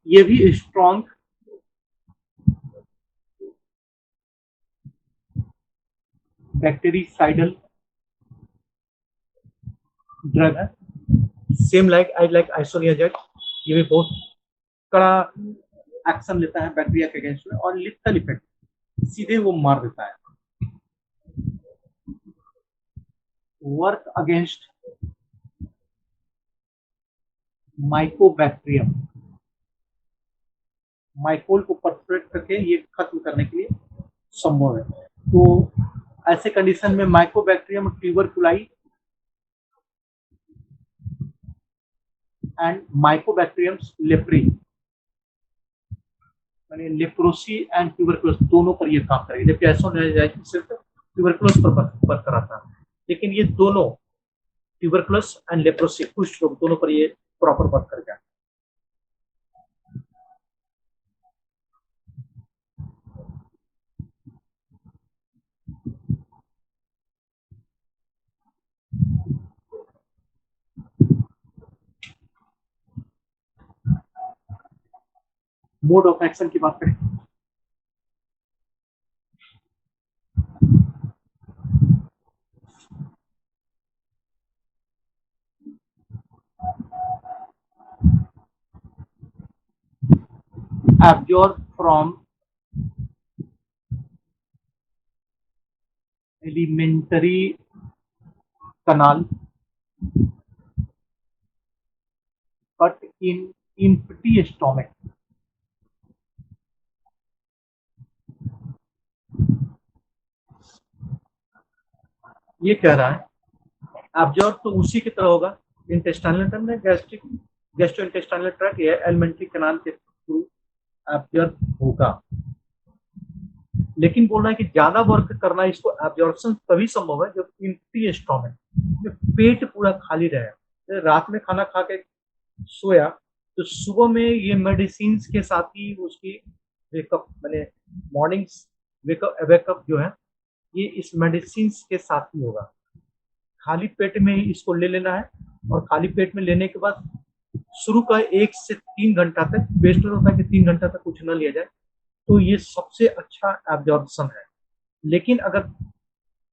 ये भी स्ट्रॉन्ग बैक्टीरिसाइडल ड्रग है, सेम लाइक आइसोनियाजाइड। ये भी बहुत कड़ा एक्शन लेता है बैक्टीरिया के अगेंस्ट में और लिथल इफेक्ट, सीधे वो मार देता है। वर्क अगेंस्ट माइकोबैक्टीरियम, माइकोल को परफोरेट करके ये खत्म करने के लिए संभव है। तो ऐसे कंडीशन में माइकोबैक्टीरियम ट्यूबरकुलाई एंड माइकोबैक्टीरियम लेप्री, यानी लेप्रोसी एंड ट्यूबरकुलोसिस दोनों पर ये काम करेगी, जबकि आइसोनियाजाइड सिर्फ ट्यूबरकुलोसिस पर करा था, लेकिन ये दोनों ट्यूबरकुलोसिस एंड लेप्रोसी कुष्ठ रोग दोनों पर ये प्रॉपर वर्क करेगा। मोड ऑफ एक्शन की बात करें, absorb from elementary canal but in empty stomach। ये कह रहा है एब्जॉर्ब तो उसी की तरह होगा, इंटेस्टाइनल ट्रैक्ट में गैस्ट्रिक गैस्ट्रोइंटेस्टाइनल ट्रैक्ट या एलिमेंट्री कैनाल के थ्रू एब्जॉर्ब होगा, लेकिन बोल रहा है कि ज्यादा वर्क करना इसको एब्जॉर्प्शन तभी संभव है जब एम्प्टी स्टोमक, जब पेट पूरा खाली रहे। रात में खाना खा के सोया तो सुबह में ये मेडिसिन के साथ ही उसकी वेकअप, मैंने मॉर्निंग वेकअप जो है ये इस मेडिसिन के साथ ही होगा। खाली पेट में ही इसको ले लेना है और खाली पेट में लेने के बाद शुरू का 1 से 3 घंटा तक, बेस्ट होता है कि 3 घंटा तक कुछ न लिया जाए, तो ये सबसे अच्छा एब्जॉर्प्शन है। लेकिन अगर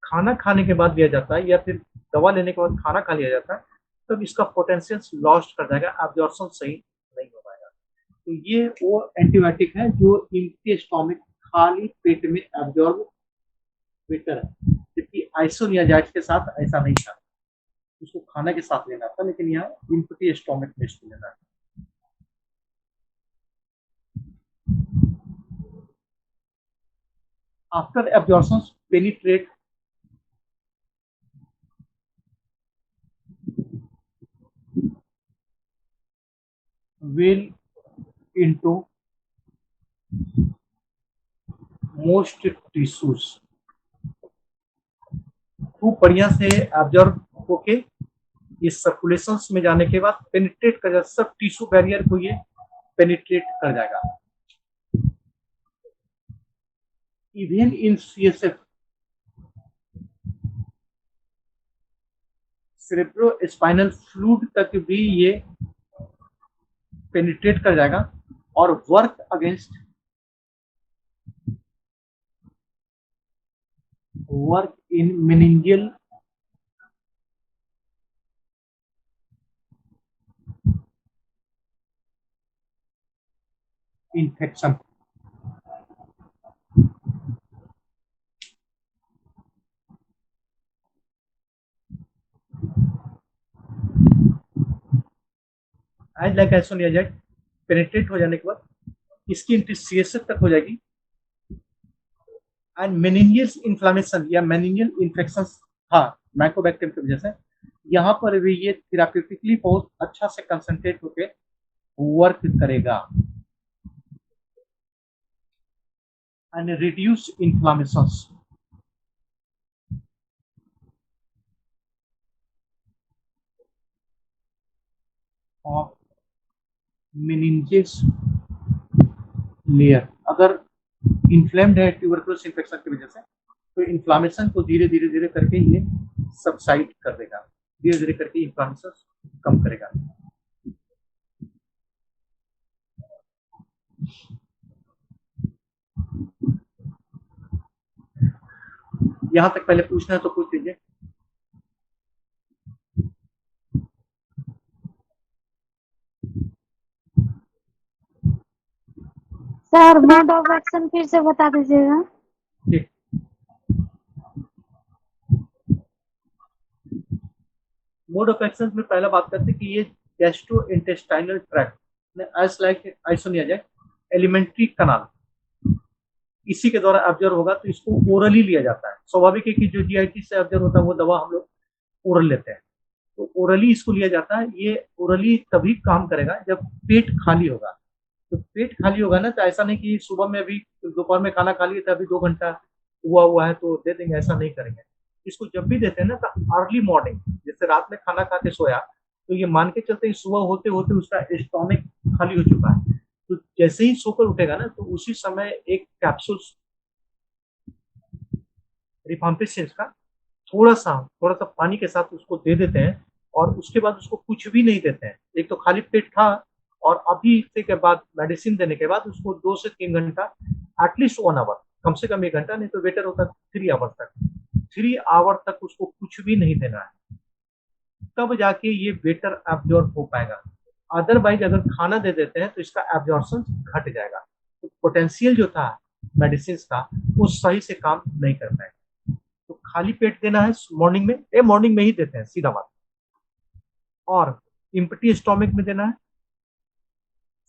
खाना खाने के बाद लिया जाता है या फिर दवा लेने के बाद खाना खा लिया जाता है तब इसका पोटेंशियल लॉस्ट कर जाएगा, एब्जॉर्प्शन सही नहीं हो पाएगा। तो ये वो एंटीबायोटिक है जो एम्प्टी स्टोमक खाली पेट में एब्जॉर्ब बेटर है, जबकि आइसोनियाजाइड के साथ ऐसा नहीं था, उसको खाना के साथ लेना था, लेकिन यहाँ एम्प्टी स्टोमक में इसको लेना है। After absorption, penetrate well into most tissues। खूब बढ़िया से एब्जॉर्ब होके इस सर्कुलेशन में जाने के बाद पेनिट्रेट कर जाएगा, सब टिश्यू बैरियर को ये पेनिट्रेट कर जाएगा। Even in CSF, cerebrospinal fluid तक भी ये पेनिट्रेट कर जाएगा और work against work in meningeal infection. As like isoniazid penetrate हो जाने के बाद इसकी इंटीसिएशन तक हो जाएगी एंड मेनिंजियल इन्फ्लामेशन या मेनिंजियल इन्फेक्शन था माइकोबैक्टीरियम की वजह से, यहाँ पर भी ये थेराप्यूटिकली बहुत अच्छा से कंसंट्रेट होकर वर्क करेगा एंड रिड्यूस इन्फ्लामेशंस। और मेनिंजेस लेयर अगर इन्फ्लेम्ड है ट्यूबरकुलोसिस इन्फेक्शन की वजह से तो इन्फ्लामेशन को धीरे धीरे धीरे करके ये सबसाइड कर देगा, धीरे धीरे करके इन्फ्लामेशन कम करेगा। यहां तक पहले पूछना है तो पूछ लीजिए। सर मोड ऑफ एक्शन फिर से बता दीजिएगा। ठीक, मोड ऑफ एक्शन में पहला बात करते हैं कि ये gastrointestinal tract like isoniazid alimentary canal, इसी के द्वारा ऑब्जर्व होगा, तो इसको ओरली लिया जाता है। स्वाभाविक है कि जो जीआईटी से ऑब्जर्व होता है वो दवा हम लोग ओरल लेते हैं, तो ओरली इसको लिया जाता है। ये ओरली तभी काम करेगा जब पेट खाली होगा। तो पेट खाली होगा ना, तो ऐसा नहीं कि सुबह में अभी दोपहर में खाना खा लिया था, अभी 2 घंटा हुआ है तो दे देंगे, ऐसा नहीं करेंगे। इसको जब भी देते हैं ना तो अर्ली मॉर्निंग, जैसे रात में खाना खा के सोया तो ये मान के चलते सुबह होते होते उसका स्टोमिक खाली हो चुका है, तो जैसे ही सोकर उठेगा ना तो उसी समय एक कैप्सूल रिफाम्पिसिन का थोड़ा सा पानी के साथ उसको दे देते हैं, और उसके बाद उसको कुछ भी नहीं देते हैं। एक तो खाली पेट था, और अभी के बाद मेडिसिन देने के बाद उसको 2 से 3 घंटा, एटलीस्ट 1 आवर, कम से कम 1 घंटा, नहीं तो बेटर होता 3 आवर तक, 3 आवर तक उसको कुछ भी नहीं देना है, तब जाके ये बेटर एब्जॉर्ब हो पाएगा। अदरवाइज अगर खाना दे देते हैं तो इसका एब्जॉर्प्शन घट जाएगा, तो पोटेंशियल जो था मेडिसिन का वो सही से काम नहीं कर पाएगा। तो खाली पेट देना है मॉर्निंग में ही देते हैं सीधा बात, और इम्पटी स्टोमिक में देना है।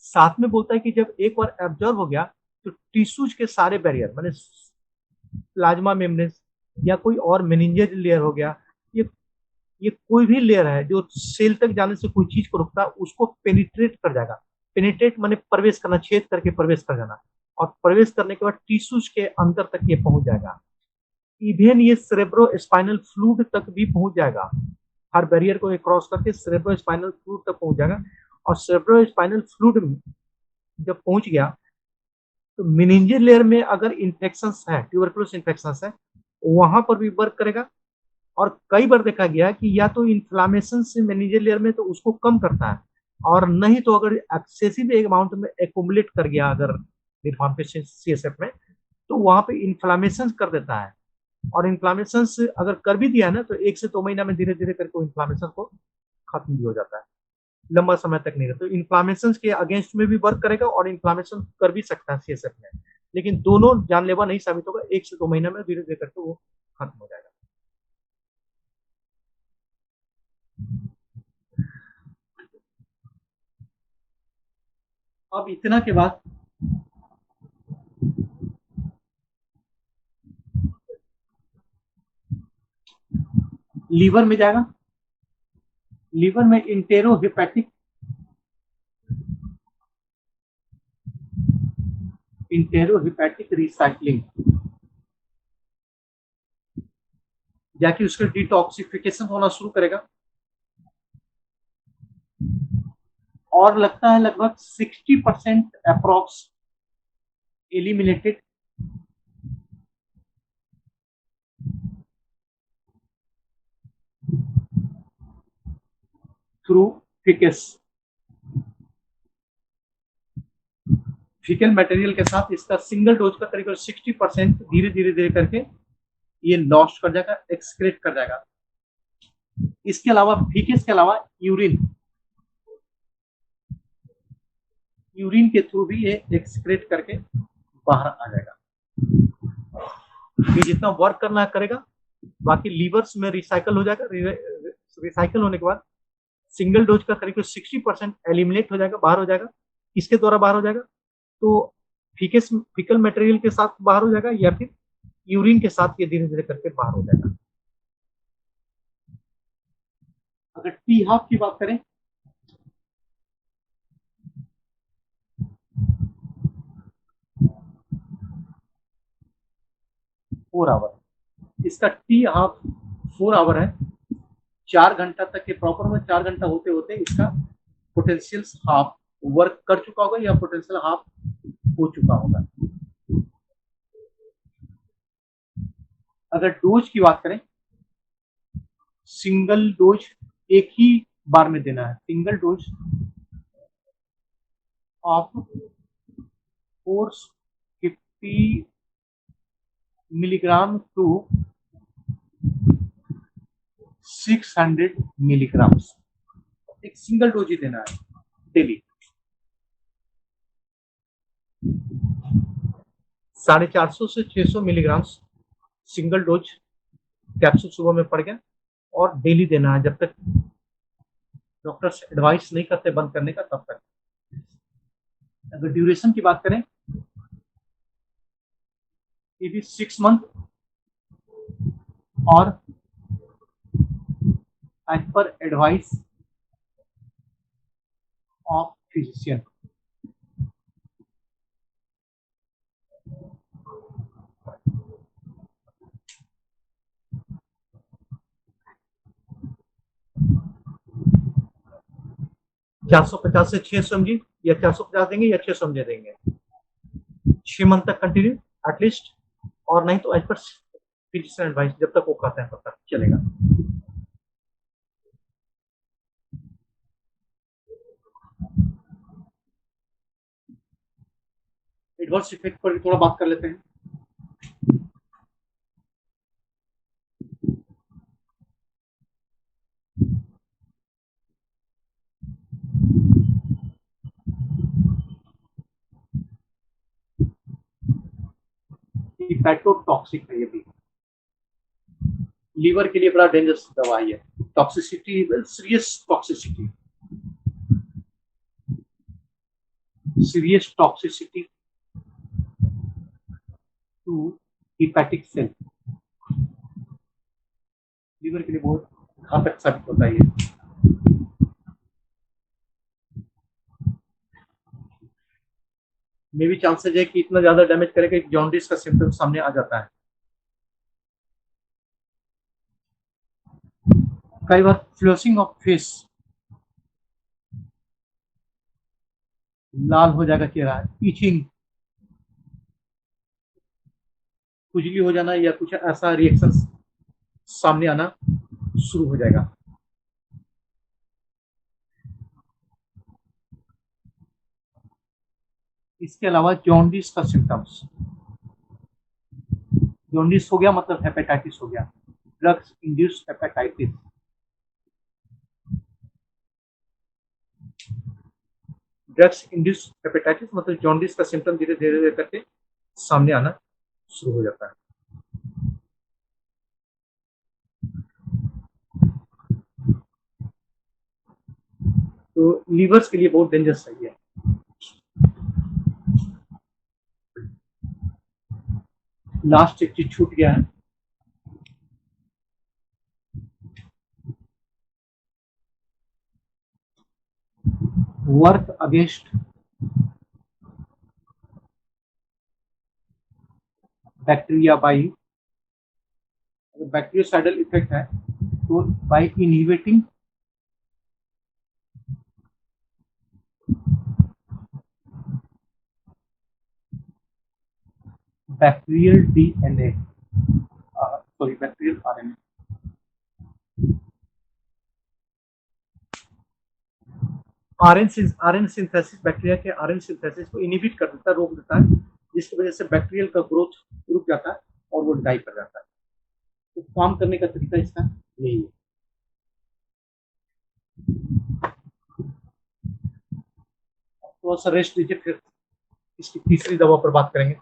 साथ में बोलता है कि जब एक बार एब्जॉर्ब हो गया तो टिश्यूज के सारे बैरियर, माने प्लाज्मा मेम्ब्रेन या कोई और मेनिंजेल लेयर हो गया, ये ये कोई भी लेयर है जो सेल तक जाने से कोई चीज को रोकता है, उसको पेनिट्रेट कर जाएगा। पेनिट्रेट माने प्रवेश करना, छेद करके प्रवेश कर जाना, और प्रवेश करने के बाद टिश्यूज के अंदर तक ये पहुंच जाएगा। इवन ये सेरेब्रो स्पाइनल फ्लूइड तक भी पहुंच जाएगा, हर बैरियर को क्रॉस करके सेरेब्रो स्पाइनल फ्लूइड तक पहुंच जाएगा। और सेरेब्रो स्पाइनल फ्लूइड जब पहुंच गया तो मेनिंजियल लेयर में अगर इन्फेक्शन है, ट्यूबरकुलोसिस इन्फेक्शन है, वहां पर भी वर्क करेगा। और कई बार देखा गया कि या तो इन्फ्लामेशन से मेनिंजियल लेयर में तो उसको कम करता है, और नहीं तो अगर एक्सेसिव अमाउंट में एकुमुलेट कर गया अगर रिफॉर्मेशन सीएसएफ में, तो वहां पे इन्फ्लामेशन कर देता है। और इन्फ्लामेशन अगर कर भी दिया ना तो 1 से 2 महीना में धीरे धीरे करके इन्फ्लामेशन को खत्म भी हो जाता है, लंबा समय तक नहीं रहता। तो इन्फ्लामेशन के अगेंस्ट में भी वर्क करेगा और इन्फ्लामेशन कर भी सकता है सीएसएफ में, लेकिन दोनों जानलेवा नहीं साबित होगा, 1 से 2 महीना में धीरे धीरे करके वो खत्म हो जाएगा। अब इतना के बाद लीवर में जाएगा। लीवर में इंटेरोहिपैटिक रिसाइक्लिंग, जाके उसका डिटॉक्सिफिकेशन होना शुरू करेगा, और लगता है लगभग 60% approx eliminated through ficus faecal material के साथ। इसका सिंगल डोज का करीब 60% धीरे धीरे धीरे करके ये लॉस्ट कर जाएगा, एक्सक्रेट कर जाएगा। इसके अलावा फीकस के अलावा यूरिन के थ्रू भी ये एक्सक्रेट करके बाहर आ जाएगा। ये जितना वर्क करना करेगा, बाकी लीवर्स में रिसाइकल हो जाएगा। रिसाइकल होने के बाद सिंगल डोज का करीब 60% एलिमिनेट हो जाएगा, बाहर हो जाएगा। इसके द्वारा बाहर हो जाएगा, तो फीकल मटेरियल के साथ बाहर हो जाएगा, या फिर यूरिन के साथ ये धीरे धीरे करके बाहर हो जाएगा। अगर टी हाफ की बात करें, फोर आवर, इसका टी हाफ 4 आवर है। 4 घंटा तक के प्रॉपर में 4 घंटा होते होते इसका पोटेंशियल हाफ वर्क कर चुका होगा, या पोटेंशियल हाफ हो चुका होगा। अगर डोज की बात करें, सिंगल डोज एक ही बार में देना है, single dose of 450 milligram to 600 milligram, एक सिंगल डोज ही देना है डेली। 450 से 600 मिलीग्राम सिंगल डोज कैप्सूल सुबह में पड़ गया और डेली देना है जब तक डॉक्टर्स एडवाइस नहीं करते बंद करने का तब तक। अगर ड्यूरेशन की बात करें, ये भी 6 मंथ और as per advice of physician. चार सौ पचास से 600 mg या 450 देंगे या 600 mg देंगे 6 मंथ तक कंटिन्यू एटलीस्ट, और नहीं तो एज पर फिजिशियन एडवाइस जब तक वो कहते हैं तब तक चलेगा। एडवर्स इफेक्ट पर थोड़ा बात कर लेते हैं। हिपैटोटॉक्सिक है ये भी, लीवर के लिए बड़ा डेंजरस दवाई है। Toxicity, serious toxicity, serious toxicity to hepatic cell, liver के लिए बहुत घातक साबित होता है ये। मे भी चांसेस है कि इतना ज्यादा डैमेज करेगा कि जॉन्डिस का सिम्टम सामने आ जाता है। कई बार फ्लोसिंग ऑफ फेस, लाल हो जाएगा चेहरा, इचिंग, खुजली हो जाना या कुछ ऐसा रिएक्शन सामने आना शुरू हो जाएगा। इसके अलावा जॉन्डिस का सिम्टम्स, जॉन्डिस हो गया मतलब हेपेटाइटिस हो गया, drugs induced hepatitis, drugs induced hepatitis मतलब जॉन्डिस का सिम्टम धीरे धीरे करके सामने आना शुरू हो जाता है। तो लीवर्स के लिए बहुत डेंजरस है ये। लास्ट एक चीज छूट गया है, वर्क अगेंस्ट बैक्टीरिया बाई, अगर बैक्टीरियोसाइडल इफेक्ट है तो by inhibiting bacterial DNA, sorry bacterial RNA. RN synthesis, bacteria के आरएन सिंथेसिस को इनहिबिट कर देता है, रोक देता है, जिसकी वजह से बैक्टीरियल का ग्रोथ रुक जाता है और वो डाई कर जाता है। तो काम करने का तरीका इसका यही है। थोड़ा सा रेस्ट लीजिए, फिर इसकी तीसरी दवा पर बात करेंगे।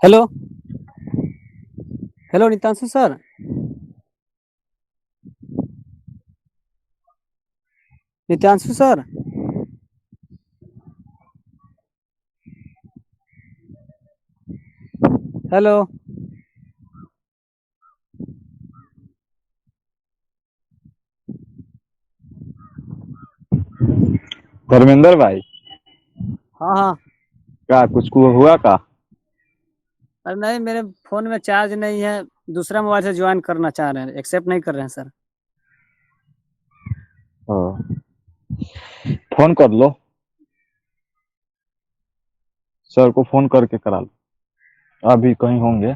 Hello hello Nitanshu sir. Nitanshu sir. Hello. Dharmendra भाई, हाँ हाँ। क्या कुछ हुआ का? अरे नहीं, मेरे फोन में चार्ज नहीं है। दूसरा मोबाइल से ज्वाइन करना चाह रहे हैं, एक्सेप्ट नहीं कर रहे हैं सर। फोन कर लो, सर को फोन करके करा लो, अभी कहीं होंगे।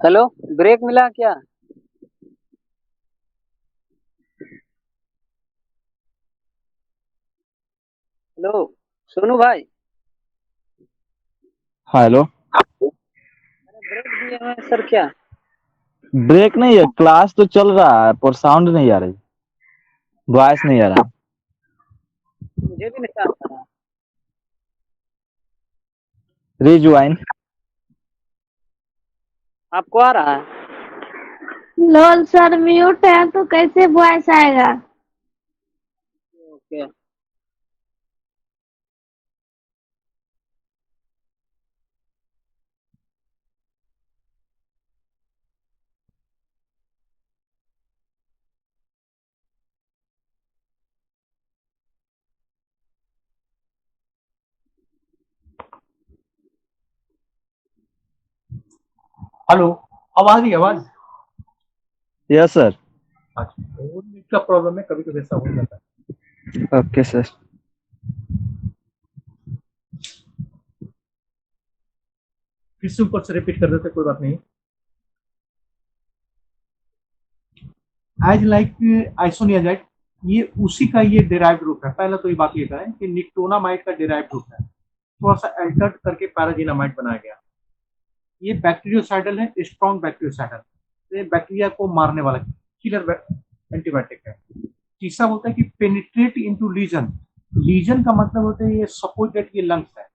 हेलो, ब्रेक मिला क्या? हेलो सोनू भाई। हाँ हेलो। अरे ब्रेक दिए हुए हैं सर क्या? ब्रेक नहीं है, क्लास तो चल रहा है पर साउंड नहीं आ रही, वॉइस नहीं आ रहा। मुझे भी नहीं आ रहा। रिज्वाइन। आपको आ रहा है? लोल सर म्यूट है तो कैसे वॉइस आएगा? ओके। हेलो, आवाज ही आवाज। Yes sir. अच्छा, वो नेट का प्रॉब्लम है, कभी कभी ऐसा हो जाता है। Okay sir. फिर से ऊपर से रिपीट कर देते, कोई बात नहीं। एज लाइक आइसोनियाजाइड ये उसी का ये डिराइव्ड रूप है। पहला तो ये बात ये करें कि निक्टोनामाइड का डिराइव्ड रूप है, थोड़ा सा अल्टर्ड करके पैराजिनामाइड बनाया गया। ये बैक्टीरियोसाइडल है, स्ट्रॉन्ग बैक्टीरियोसाइडल, ये बैक्टीरिया को मारने वाला किलर एंटीबायोटिक है। तीसरा होता है कि पेनिट्रेट इनटू लीजन। लीजन का मतलब होता है ये सपोज दैट ये लंग्स है,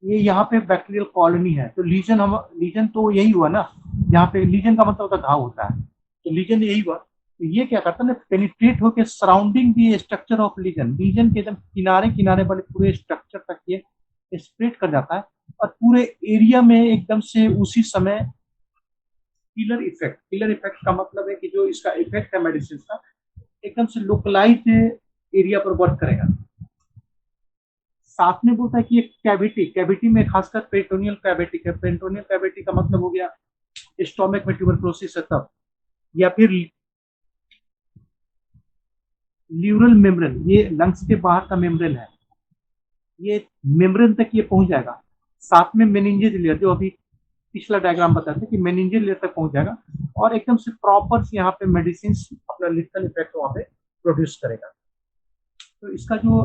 ये यहाँ पे बैक्टीरियल कॉलोनी है, तो लीजन तो यही हुआ ना, यहाँ पे लीजन का मतलब होता है घाव होता है, तो लीजन यही हुआ। तो ये क्या करता है ना, पेनिट्रेट होकर surrounding the structure of lesion, lesion के एकदम किनारे किनारे वाले पूरे स्ट्रक्चर तक ये स्प्रेड कर जाता है और पूरे एरिया में एकदम से उसी समय किलर इफेक्ट। किलर इफेक्ट का मतलब है कि जो इसका इफेक्ट है मेडिसिन का एकदम से लोकलाइज एरिया पर वर्क करेगा। साथ में बोलता है कि एक कैविटी, कैविटी में खासकर पेरिटोनियल कैविटी है। पेरिटोनियल कैविटी का मतलब हो गया स्टोमक में ट्यूबरक्लोसिस है तब, या फिर ल्यूरल मेम्ब्रेन, ये लंग्स के बाहर का मेम्ब्रेन है, ये मेम्ब्रेन तक ये पहुंच जाएगा। साथ में मेनिंजेस लेयर, जो अभी पिछला डायग्राम बताते कि मेनिंजेस लेयर तक पहुंच जाएगा और एकदम से प्रॉपर यहाँ पे मेडिसिन अपना लिथल इफेक्ट वहां पे प्रोड्यूस करेगा। तो इसका जो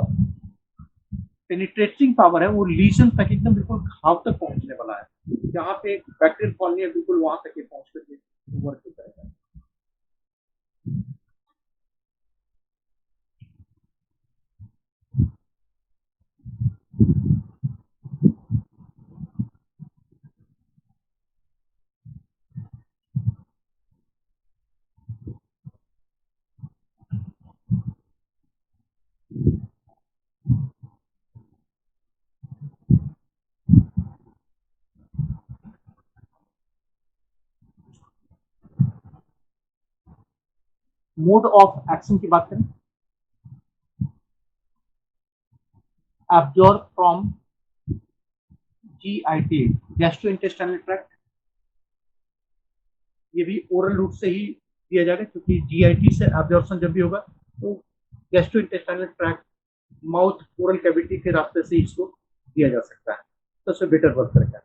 पेनिट्रेटिंग पावर है वो लीजन तक एकदम बिल्कुल घाव तक पहुंचने वाला है, जहाँ पे बैक्टीरियल कॉलोनी है बिल्कुल वहां तक ये पहुंच करके वर्क करेगा। मोड ऑफ एक्शन की बात करें, absorb from GIT, gastrointestinal tract, ये भी ओरल रूट से ही दिया जाएगा, क्योंकि GIT से एब्जॉर्प्शन जब भी होगा तो gastrointestinal tract, mouth, oral cavity के रास्ते से इसको दिया जा सकता है, तो उससे बेटर वर्क करेगा।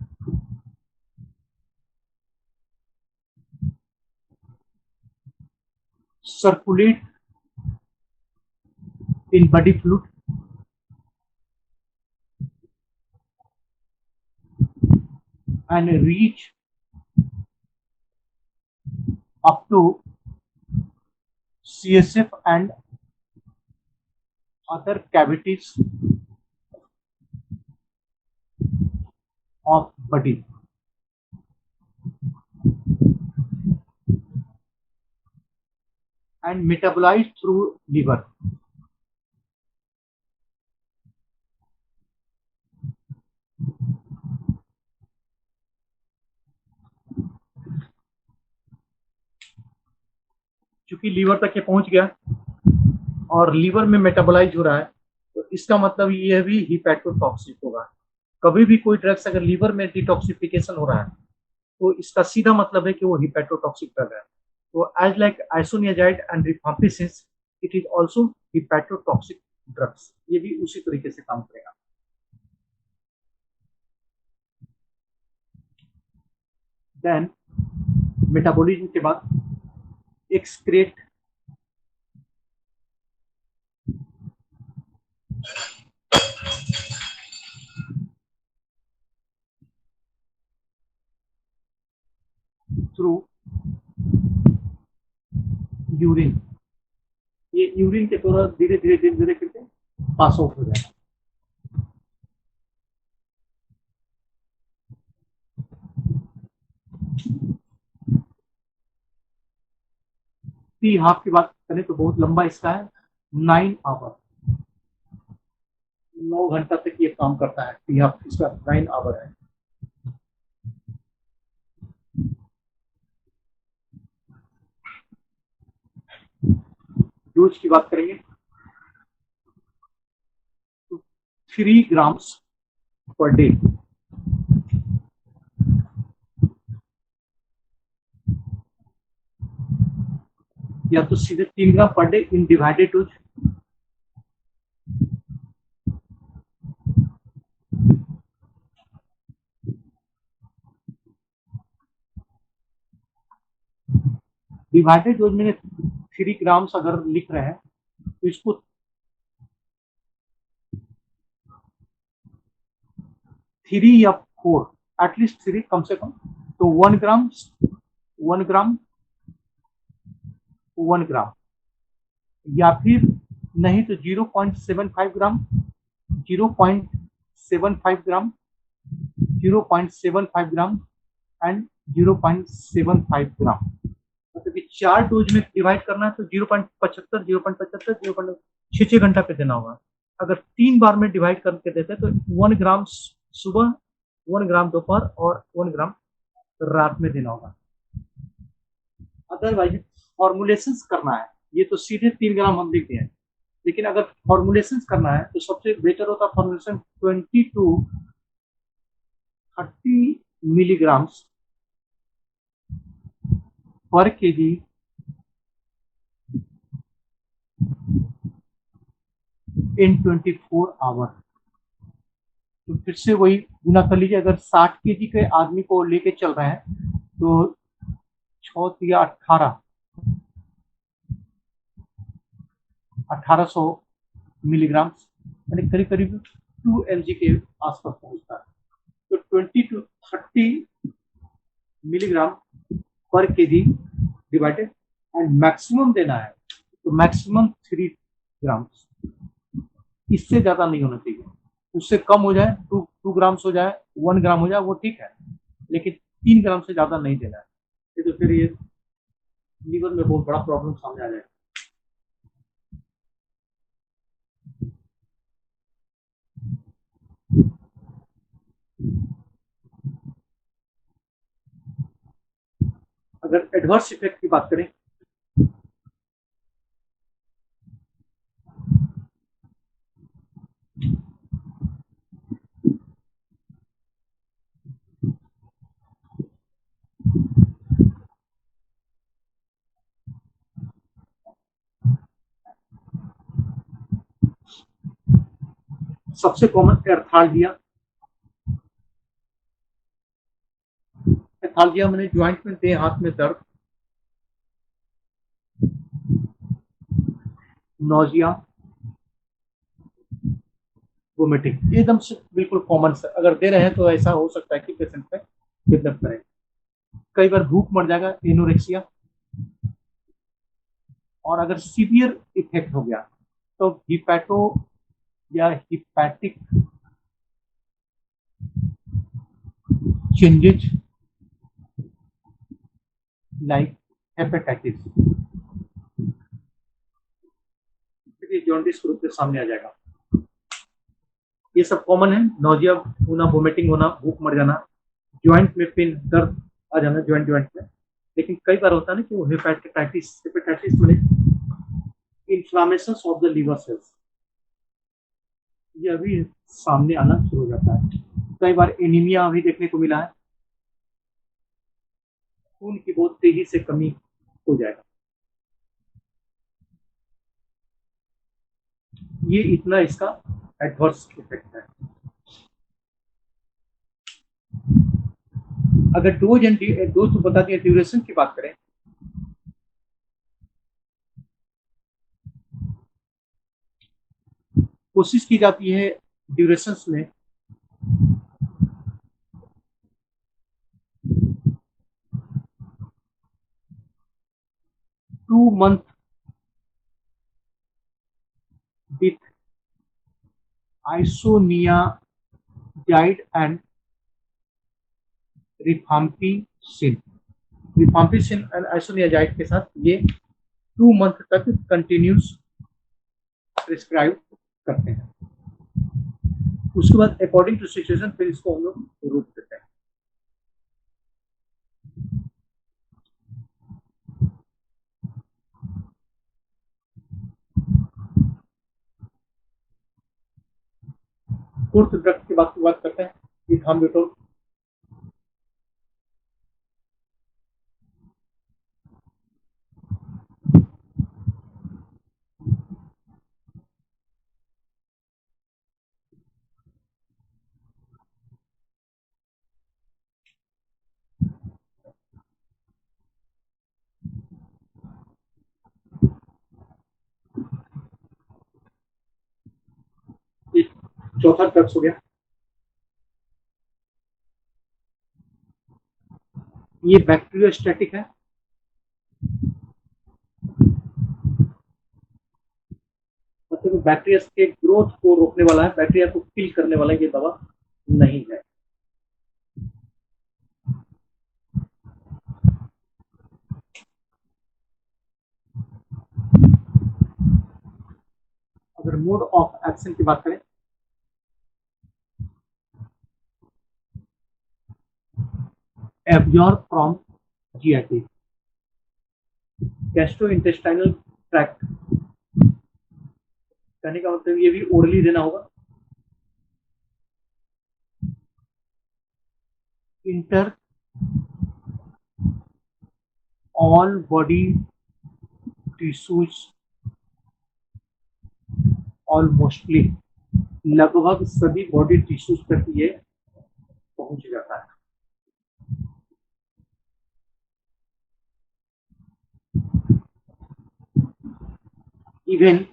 Circulate in body fluid, and reach up to CSF and other cavities of body, and metabolized through liver. चूंकि लीवर तक ये पहुंच गया और लीवर में मेटाबोलाइज हो रहा है, तो इसका मतलब ये भी हिपैटोटॉक्सिक होगा। कभी भी कोई ड्रग्स अगर लीवर में डिटॉक्सिफिकेशन हो रहा है तो इसका सीधा मतलब है कि वो हिपैटोटॉक्सिक ड्रग है। तो as like isoniazid and rifampicin, it is also hepatotoxic drugs, ये भी उसी तरीके से काम करेगा। देन मेटाबॉलिज्म के बाद एक्सक्रेट थ्रू यूरिन, ये यूरिन के द्वारा धीरे धीरे धीरे धीरे करके पास आउट हो जाएगा। पी हाफ की बात करें तो बहुत लंबा इसका है, 9 आवर, 9 घंटा तक ये काम करता है। पी हाफ इसका 9 आवर है। डोज की बात करेंगे तो 3 ग्राम्स पर डे, या तो सीधे 3 gram per day in divided dose, divided dose में 3 ग्राम्स अगर लिख रहे हैं तो इसको 3 या 4, एटलीस्ट 3 कम से कम, तो 1 ग्राम 1 ग्राम 1 ग्राम, या फिर नहीं तो 0.75 ग्राम 0.75 ग्राम 0.75 ग्राम एंड 0.75 ग्राम, मतलब कि 4 डोज में डिवाइड करना है तो 0.75 0.75 0.6 घंटा पे देना होगा। अगर 3 बार में डिवाइड करके देते हैं तो 1 ग्राम सुबह, 1 ग्राम दोपहर और 1 ग्राम रात में देना होगा। अदरवाइज फॉर्मुलेशन करना है, ये तो सीधे 3 ग्राम हम लिखते हैं, लेकिन अगर फॉर्मुलेशन करना है तो सबसे बेटर होता है फॉर्मुलेशन 20 to 30 मिलीग्राम पर केजी इन 24 आवर। तो फिर से वही गुना कर लीजिए, अगर 60 केजी के आदमी को लेके चल रहे हैं तो 6 या 1800 मिलीग्राम, यानी करीब करीब 2 mg के आसपास पहुंचता है। तो 20 to 30 मिलीग्राम पर केजी डिवाइडेड, एंड मैक्सिमम देना है तो मैक्सिमम 3 ग्राम, इससे ज्यादा नहीं होना चाहिए। उससे कम हो जाए, 2 ग्राम्स हो जाए, 1 ग्राम हो जाए, वो ठीक है, लेकिन 3 ग्राम से ज्यादा नहीं देना है, तो फिर ये लीवर में बहुत बड़ा प्रॉब्लम सामने आ जाएगा। अगर एडवर्स इफेक्ट की बात करें, सबसे कॉमन एर्थाल्जिया। एर्थाल्जिया मैंने ज्वाइंट में देह हाथ में दर्द, नोजिया, वोमिटिंग, एकदम से बिल्कुल कॉमन से अगर दे रहे हैं तो ऐसा हो सकता है कि पेशेंट पे डेवलप करें। कई बार भूख मर जाएगा, एनोरेक्सिया, और अगर सीवियर इफेक्ट हो गया तो हिपैटो या hepatic changes like hepatitis, jaundice के रूप में सामने आ जाएगा। ये सब कॉमन है, नोजिया होना, वोमिटिंग होना, भूख मर जाना, ज्वाइंट में पेन, दर्द आ जाना ज्वाइंट में। लेकिन कई बार होता है ना कि वो हेपेटाइटिस में inflammation of the liver cells, ये अभी सामने आना शुरू हो जाता है। कई बार एनीमिया अभी देखने को मिला है, खून की बहुत तेजी से कमी हो जाएगा। ये इतना इसका एडवर्स इफेक्ट है। अगर डोज तो बता दिया, ड्यूरेशन की बात करें, कोशिश की जाती है ड्यूरेशन में 2 month with isoniazid and rifampicin। Rifampicin and isoniazid के साथ ये 2 मंथ तक कंटिन्यूस प्रिस्क्राइब करते हैं। उसके बाद अकॉर्डिंग टू सिचुएशन फिर इसको हम लोग रोक देते हैं। फोर्थ ड्रग की बात करते हैं, इथाम्बुटोल। चौथा ड्रग्स हो गया, ये बैक्टीरियोस्टैटिक है, मतलब बैक्टीरिया के ग्रोथ को रोकने वाला है, बैक्टीरिया को किल करने वाला ये दवा नहीं है। अगर मोड ऑफ एक्शन की बात करें, absorb from GIT, gastrointestinal tract, कहने का मतलब ये भी ओरली देना होगा। Inter all body tissues, almostly लगभग सभी बॉडी टिश्यूज तक ये पहुंच जाता है। Even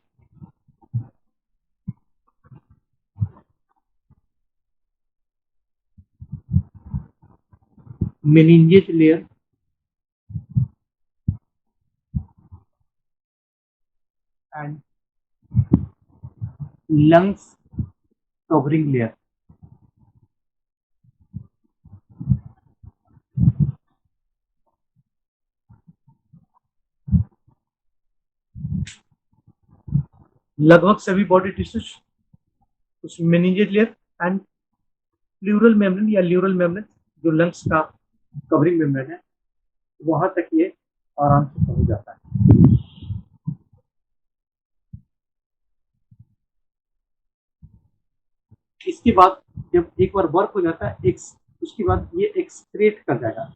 meningeal layer and lungs covering layer, लगभग सभी बॉडी टिश्यूज, उस meningeal layer and pleural membrane या ल्यूरल मेम्ब्रेन जो लंग्स का कवरिंग मेम्ब्रेन है, वहां तक ये आराम से पहुंच जाता है। इसके बाद जब एक बार वर्क हो जाता है, उसके बाद ये एक्सक्रेट कर जाएगा,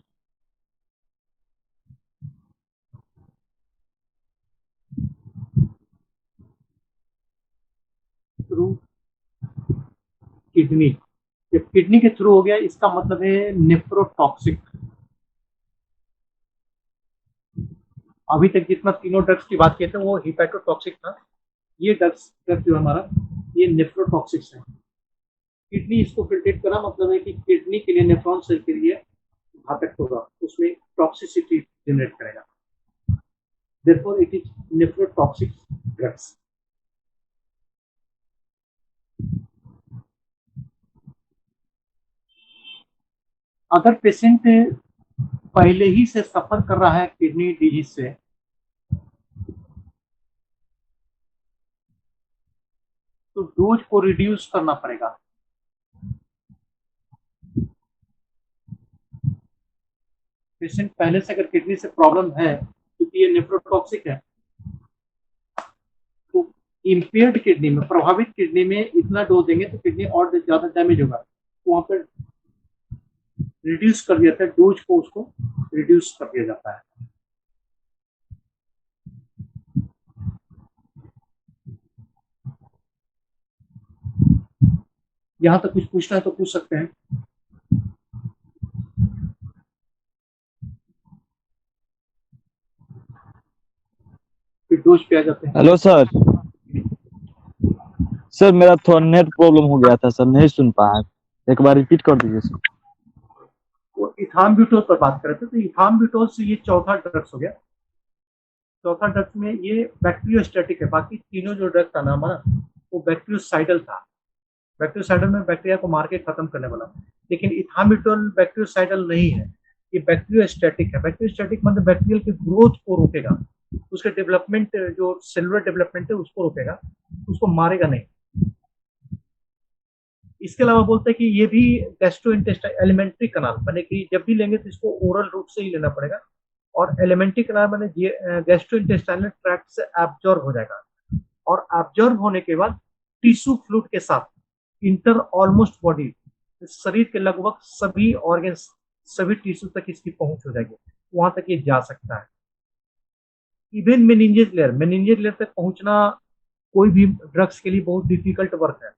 थ्रू किडनी। जब किडनी के थ्रू हो गया, इसका मतलब है नेफ्रोटॉक्सिक। अभी तक जितना तीनों ड्रग्स की बात किए थे वो हिपैटोटॉक्सिक था, ये ड्रग्स जो हमारा ये नेफ्रोटॉक्सिक है। किडनी इसको फिल्ट्रेट करा, मतलब है कि किडनी के लिए नेफ्रॉन सेल के लिए घातक होगा, उसमें टॉक्सिसिटी जनरेट करेगा, therefore it is nephrotoxic drugs. अगर पेशेंट पहले ही से सफर कर रहा है किडनी डिजीज से, तो डोज को रिड्यूस करना पड़ेगा। पेशेंट पहले से अगर किडनी से प्रॉब्लम है, क्योंकि ये नेफ्रोटॉक्सिक है, तो इम्पेयर्ड किडनी में, प्रभावित किडनी में इतना डोज देंगे तो किडनी और ज्यादा डैमेज होगा, तो वहां पर रिड्यूस कर दिया जाता है, डोज को उसको रिड्यूस कर दिया जाता है। यहां तक कुछ पूछना है तो पूछ सकते हैं। फिर डोज पे आ जाते हैं। हेलो सर, सर मेरा थोड़ा नेट प्रॉब्लम हो गया था सर, नहीं सुन पाया, एक बार रिपीट कर दीजिए सर। वो इथाम्ब्यूटोल पर बात कर रहे थे, तो इथाम्ब्यूटोल से ये चौथा ड्रग्स हो गया। चौथा ड्रग्स में ये बैक्टीरियोस्टैटिक है, बाकी तीनों जो ड्रग का नाम है ना वो बैक्टीरियोसाइडल था। बैक्टीरियोसाइडल में बैक्टीरिया को मार के खत्म करने वाला, लेकिन इथाम्ब्यूटोल बैक्टीरियोसाइडल नहीं है, ये बैक्टीरियोस्टैटिक है। बैक्टीरियोस्टैटिक मतलब बैक्टीरियल की ग्रोथ को रोकेगा, उसके डेवलपमेंट, जो सेलुलर डेवलपमेंट है उसको रोकेगा, उसको मारेगा नहीं। इसके अलावा बोलते हैं कि ये भी गैस्ट्रोइंटेस्टाइन एलिमेंट्री कनाल, माने कि जब भी लेंगे तो इसको ओरल रूट से ही लेना पड़ेगा, और एलिमेंट्री कनाल माने गैस्ट्रोइंटेस्टाइनल ट्रैक्ट से एब्जॉर्ब हो जाएगा, और एब्जॉर्ब होने के बाद टिश्यू फ्लूइड के साथ इंटर ऑलमोस्ट बॉडी, शरीर के लगभग सभी ऑर्गन्स, सभी टिश्यू तक इसकी पहुंच हो जाएगी, वहां तक ये जा सकता है। इवन मेनिंजियल लेयर तक पहुंचना कोई भी ड्रग्स के लिए बहुत डिफिकल्ट वर्क है,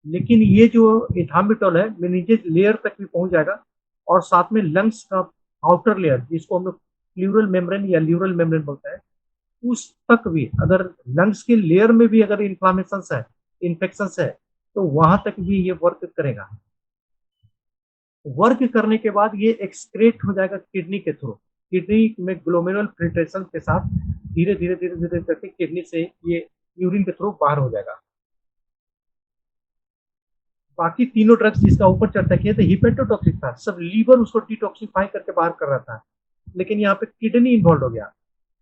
लेकिन ये जो इथाम्ब्यूटोल है मेनिंजियल लेयर तक भी पहुंच जाएगा, और साथ में लंग्स का आउटर लेयर, जिसको हम लोग प्लूरल मेम्ब्रेन या ल्यूरल मेम्ब्रेन बोलते हैं, उस तक भी, अगर लंग्स के लेयर में भी अगर इन्फ्लामेशन है इन्फेक्शन है, तो वहां तक भी ये वर्क करेगा। वर्क करने के बाद ये एक्सक्रेट हो जाएगा किडनी के थ्रू। किडनी में ग्लोमेरुलर फिल्ट्रेशन के साथ धीरे धीरे धीरे धीरे करके किडनी से ये यूरिन के थ्रू बाहर हो जाएगा। बाकी तीनों ड्रग्स जिसका ऊपर चर्चा किया था हिपेटोटॉक्सिक था, सब लीवर उसको डिटॉक्सिफाई करके बाहर कर रहा था, लेकिन यहाँ पे किडनी इन्वॉल्व हो गया,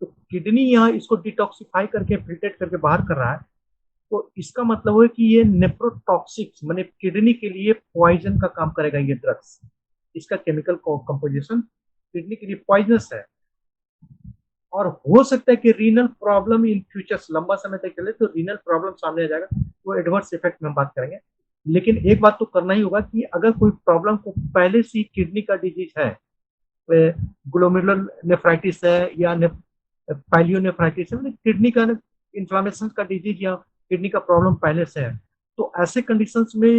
तो किडनी यहाँ इसको डिटॉक्सिफाई करके फिल्ट्रेट करके बाहर कर रहा है। तो इसका मतलब है कि ये नेफ्रोटॉक्सिक माने किडनी के लिए पॉइजन का काम करेगा ये ड्रग्स। इसका केमिकल कंपोजिशन किडनी के लिए पॉइजनस है, और हो सकता है कि रीनल प्रॉब्लम इन फ्यूचर्स लंबा समय तक चले तो रीनल प्रॉब्लम सामने आ जाएगा, वो एडवर्स इफेक्ट में बात करेंगे। लेकिन एक बात तो करना ही होगा कि अगर कोई प्रॉब्लम को पहले से किडनी का डिजीज है, ग्लोमेरुलर नेफ्राइटिस है या पाइलियोनेफ्राइटिस है, किडनी का इन्फ्लामेशन का डिजीज या किडनी का प्रॉब्लम पहले से है, तो ऐसे कंडीशंस में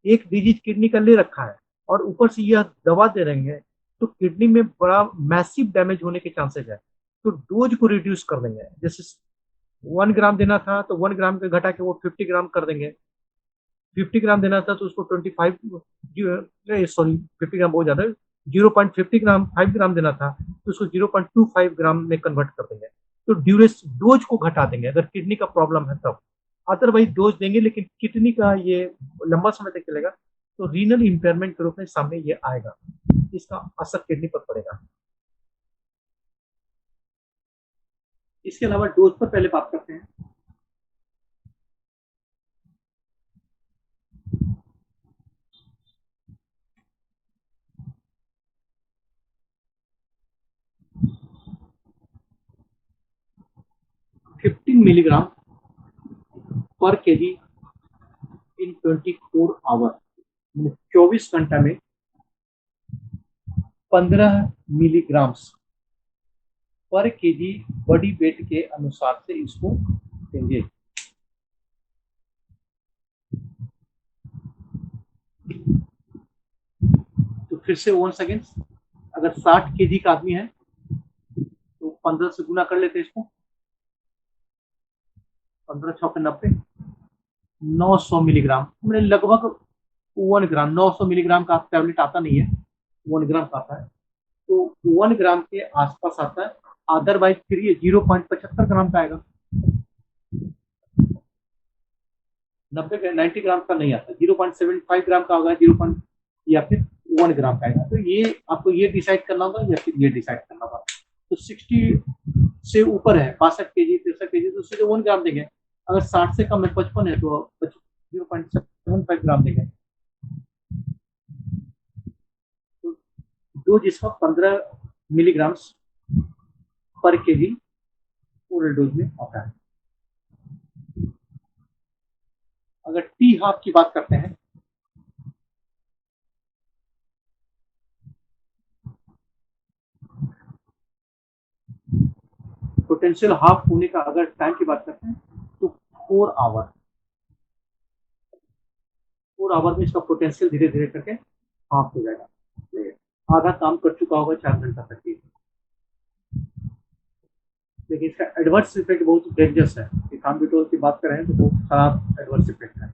एक डिजीज किडनी का ले रखा है और ऊपर से यह दवा दे रहे हैं, तो किडनी में बड़ा मैसिव डैमेज होने के चांसेस है। तो डोज को रिड्यूस कर देंगे, जैसे 1 ग्राम देना था तो 1 ग्राम के घटा के वो 50 ग्राम कर देंगे, 50 ग्राम देना था तो उसको 25 सॉरी 50 ग्राम बहुत ज्यादा है, 0.50 ग्राम 5 ग्राम देना था तो उसको 0.25 ग्राम में कन्वर्ट कर देंगे। तो ड्यूरेशन डोज को घटा देंगे अगर किडनी का प्रॉब्लम है तब, अदरवाइज डोज देंगे लेकिन किडनी का ये लंबा समय तक चलेगा, तो रीनल इंपेयरमेंट के रूप में सामने ये आएगा, इसका असर किडनी पर पड़ेगा। इसके अलावा डोज पर पहले बात करते हैं। $15 मिलीग्राम पर केजी इन 24 आवर, 24 घंटा में 15 मिलीग्राम पर केजी बॉडी वेट के अनुसार से इसको देंगे। तो फिर से वंस अगेन, अगर 60 केजी का आदमी है तो 15 से गुना कर लेते हैं इसको, 15 6 90, 900 मिलीग्राम, हमने लगभग 1 ग्राम, 900 मिलीग्राम का टैबलेट आता नहीं है, 1 ग्राम का आता है, तो 1 ग्राम के आसपास आता है। अदरवाइज फिर ये 0.75 ग्राम का आएगा, 90 ग्राम का नहीं आता, 0.75 ग्राम का होगा, 0. या फिर 1 ग्राम का आएगा। तो ये आपको ये डिसाइड करना होगा या फिर ये डिसाइड करना होगा। तो 60 से ऊपर है, 62 केजी 63 केजी, तो सीधे 1 ग्राम देंगे। अगर 60 से कम है, 55 है, तो 0.75 ग्राम देंगे। तो डोज इसका 15 मिलीग्राम पर केजी पूरे डोज में आता है। अगर टी हाफ की बात करते हैं, पोटेंशियल हाफ होने का अगर टाइम की बात करते हैं तो 4 आवर, 4 आवर में इसका पोटेंशियल धीरे धीरे करके हाफ हो जाएगा, आधा काम कर चुका होगा 4 घंटा तक ही। लेकिन इसका एडवर्स इफेक्ट बहुत डेंजरस है, इथाम्बुटोल की बात करें तो बहुत खराब एडवर्स इफेक्ट है।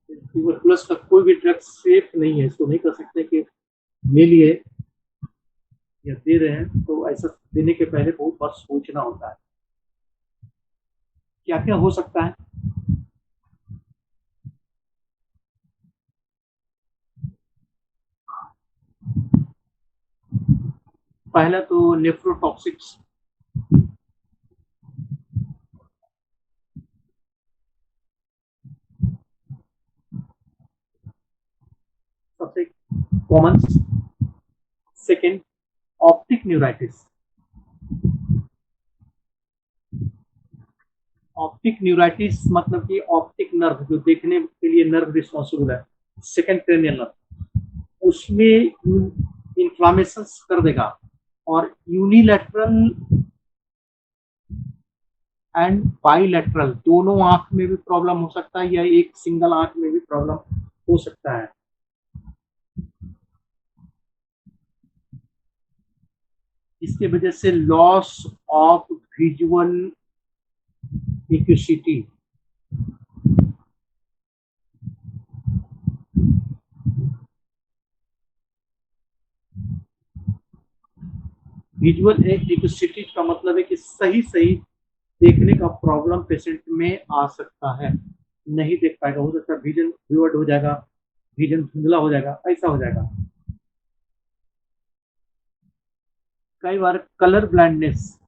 ट्यूबरकुलोसिस का कोई भी ड्रग सेफ नहीं है, इसको नहीं कर सकते कि ले लिए या दे रहे हैं, तो ऐसा देने के पहले बहुत बार सोचना होता है क्या क्या हो सकता है। पहला तो नेफ्रोटॉक्सिक्स, सबसे common. Second optic neuritis, optic neuritis मतलब कि ऑप्टिक नर्व जो देखने के लिए नर्व रिस्पॉन्सिबल है, सेकेंड क्रेनियल नर्व, उसमें इंफ्लामेशन कर देगा और यूनिलैटरल एंड बाइलैटरल दोनों आंख में भी प्रॉब्लम हो सकता है या एक सिंगल आंख में भी प्रॉब्लम हो सकता है। इसके वजह से लॉस ऑफ विजुअल एक्यूसिटी, विजुअल एक्यूसिटी का मतलब है कि सही सही देखने का प्रॉब्लम पेशेंट में आ सकता है, नहीं देख पाएगा, हो सकता है विजन ब्लर्ड हो जाएगा, विजन धुंधला हो जाएगा, ऐसा हो जाएगा। कई बार कलर ब्लाइंडनेस,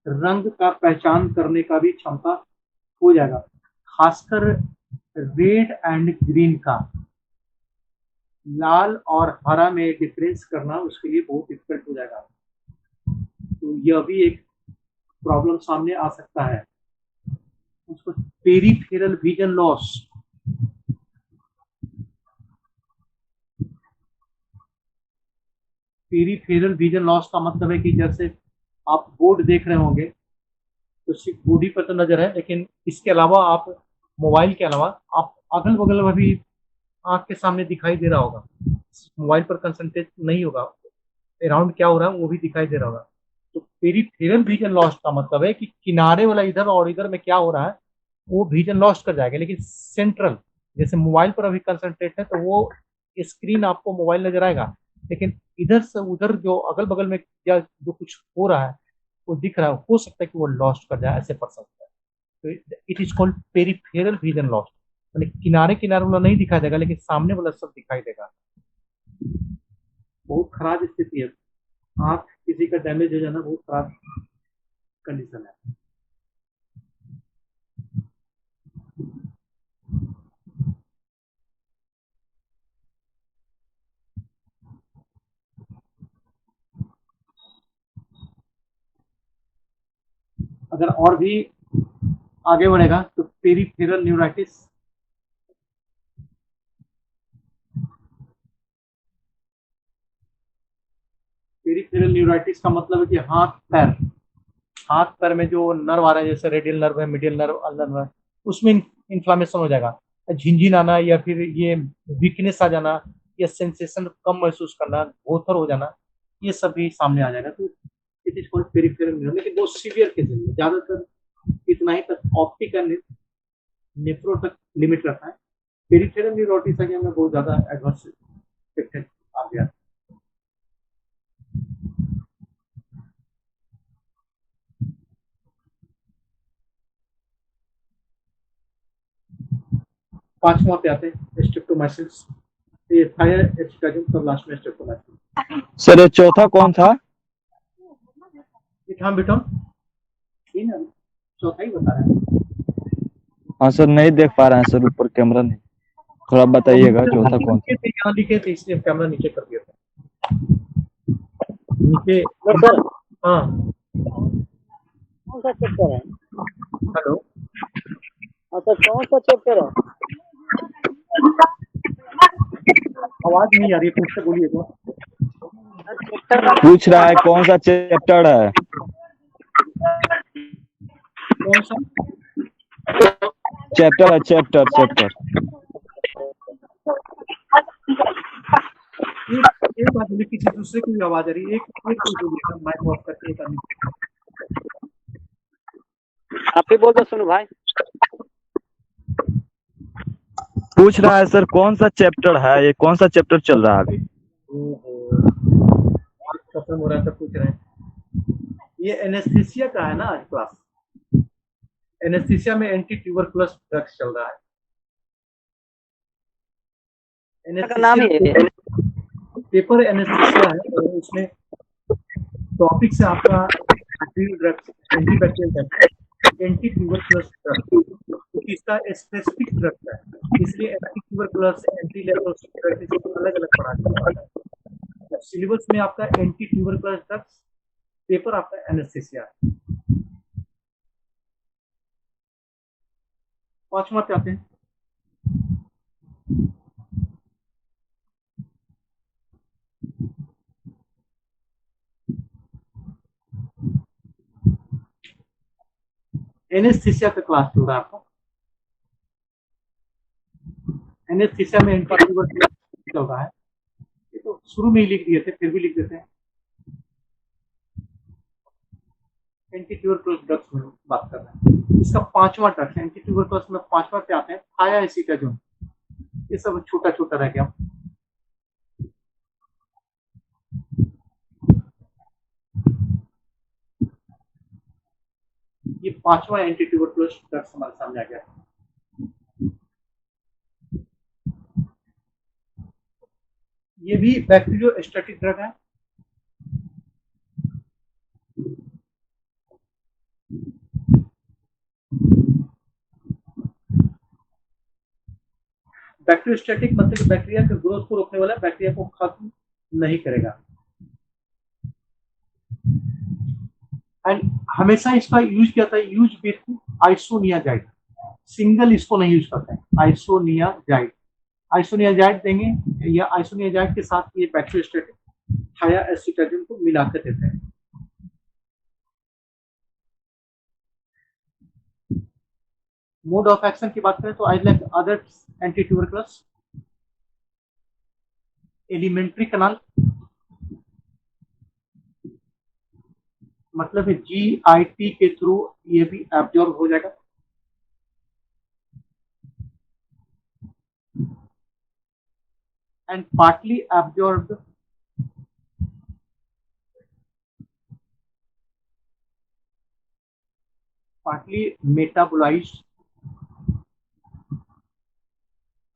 रंग का पहचान करने का भी क्षमता हो जाएगा, खासकर रेड एंड ग्रीन का, लाल और हरा में डिफरेंस करना उसके लिए बहुत डिफिकल्ट हो जाएगा। तो यह भी एक प्रॉब्लम सामने आ सकता है। उसको peripheral vision loss, peripheral vision loss का मतलब है कि जैसे आप बोर्ड देख रहे होंगे तो सिर्फ बॉडी पर तो नजर है, लेकिन इसके अलावा आप मोबाइल के अलावा आप अगल बगल में भी आंख के सामने दिखाई दे रहा होगा, मोबाइल पर कंसंट्रेट नहीं होगा, अराउंड क्या हो रहा है वो भी दिखाई दे रहा होगा। तो पेरिफेरल विजन लॉस का मतलब है कि किनारे वाला इधर और इधर में क्या हो रहा है वो विजन लॉस कर जाएगा, लेकिन सेंट्रल जैसे मोबाइल पर अभी कंसंट्रेट है तो वो स्क्रीन आपको मोबाइल नजर आएगा, लेकिन इधर से उधर जो अगल बगल में या जो कुछ हो रहा है वो दिख रहा है, हो सकता है कि वो लॉस्ट कर जाए, ऐसे पड़ सकता है। तो it is called peripheral vision loss, मतलब किनारे किनारे वाला नहीं दिखाई देगा लेकिन सामने वाला सब दिखाई देगा। बहुत खराब स्थिति है, आंख किसी का डैमेज हो जाना बहुत खराब कंडीशन है। अगर और भी आगे बढ़ेगा तो पेरिफेरल न्यूराइटिस, पेरिफेरल न्यूराइटिस का मतलब है कि हाथ पैर में जो नर्व आ रहा है, जैसे रेडियल नर्व है, मीडियल नर्व, अल्नर नर्व, उसमें इन्फ्लामेशन हो जाएगा, झिंझिन आना या फिर ये वीकनेस आ जाना या सेंसेशन कम महसूस करना, बोथर हो जाना, ये सब भी सामने आ जाएगा। तो it is called peripheral neuro, लेकिन बहुत सीवियर केसेस में ज्यादातर इतना ही तक ऑप्टिक एंड नेफ्रो तक लिमिट रहता है। पेरिफेरल न्यूरोटिस में बहुत ज्यादा एडवर्स इफेक्ट आ गया। पांचवा पे आते हैं स्ट्रेप्टोमाइसिस, ये फायर एस्टाजम, सब लास्ट में स्ट्रेप्टोमाइसिस। सर ये चौथा कौन था? इथाम बिटम, ये ना चौथा ही बता रहा है। हाँ सर, नहीं देख पा रहे हैं सर, ऊपर कैमरा नहीं, थोड़ा बताइएगा चौथा कौन था? यहाँ लिखे थे इसलिए कैमरा नीचे कर दिया था, नीचे। हाँ कौन सा चैप्टर है? हेलो, अच्छा कौन सा चैप्टर है? आवाज नहीं आ रही, फिर से बोलिए तो। पूछ रहा है कौन सा चैप्टर है? कौन सा चैप्टर है, चैप्टर। एक बात बोलिए, किसी दूसरे की भी आवाज आ रही है, एक कोई बोलिए, माइक ऑफ करके एक आदमी। आप ही बोल दो सुनो भाई। पूछ रहा है सर कौन सा चैप्टर है, ये कौन सा चैप्टर चल रहा है अभी? खत्म हो रहा है, सब पूछ रहे हैं। ये एनेस्थीसिया का है ना आज क्लास, एनेस्थीसिया में एंटी ट्यूबरकुलस ड्रग्स चल रहा है। पेपर एनेस्थीसिया है, और उसमें टॉपिक से आपका drugs, antibacterial drugs, anti tuberculous drugs, क्योंकि इसका स्पेसिफिक ड्रग्स है, इसलिए anti tuberculous, anti leprosy drugs इसको अलग अलग पढ़ा जाता है। सिलेबस में आपका एंटी ट्यूबरकुलस ड्रग्स, पेपर आपका एनेस्थीसिया है। पांचवा पे आते हैं, एनेस्थीसिया का क्लास चल रहा है आपका। एनेस्थीसिया में एंटी ट्यूबरकुलस चल रहा है, ये तो शुरू में ही लिख दिए थे, फिर भी लिख देते हैं। एंटी ट्यूबरकुलोस ड्रग्स में बात कर रहे हैं। इसका 5वां ड्रग है एंटी ट्यूबरकुलोस में, 5वां पे आते हैं थायाएसिटाजोन। ये सब छोटा छोटा रह गया। ये 5वां एंटी ट्यूबरकुलोस ड्रग्स हमारे सामने आ गया। ये भी बैक्टीरियोस्टैटिक ड्रग है। बैक्टीरियोस्टैटिक मतलब कि बैक्टीरिया के ग्रोथ को रोकने वाला, बैक्टीरिया को खत्म नहीं करेगा। एंड हमेशा इसका यूज किया था, यूज विथ आइसोनियाजाइड। सिंगल इसको नहीं यूज करते हैं, आइसोनियाजाइड। आइसोनियाजाइड देंगे या आइसोनियाजाइड के साथ ये बैक्टीरियोस्टैटिक थायाएसिटाजोन को मिलाकर देते हैं। मोड ऑफ एक्शन की बात करें तो I like other anti tuberculous, alimentary canal मतलब GIT के थ्रू ये भी एब्जॉर्ब हो जाएगा। And partly absorbed partly metabolized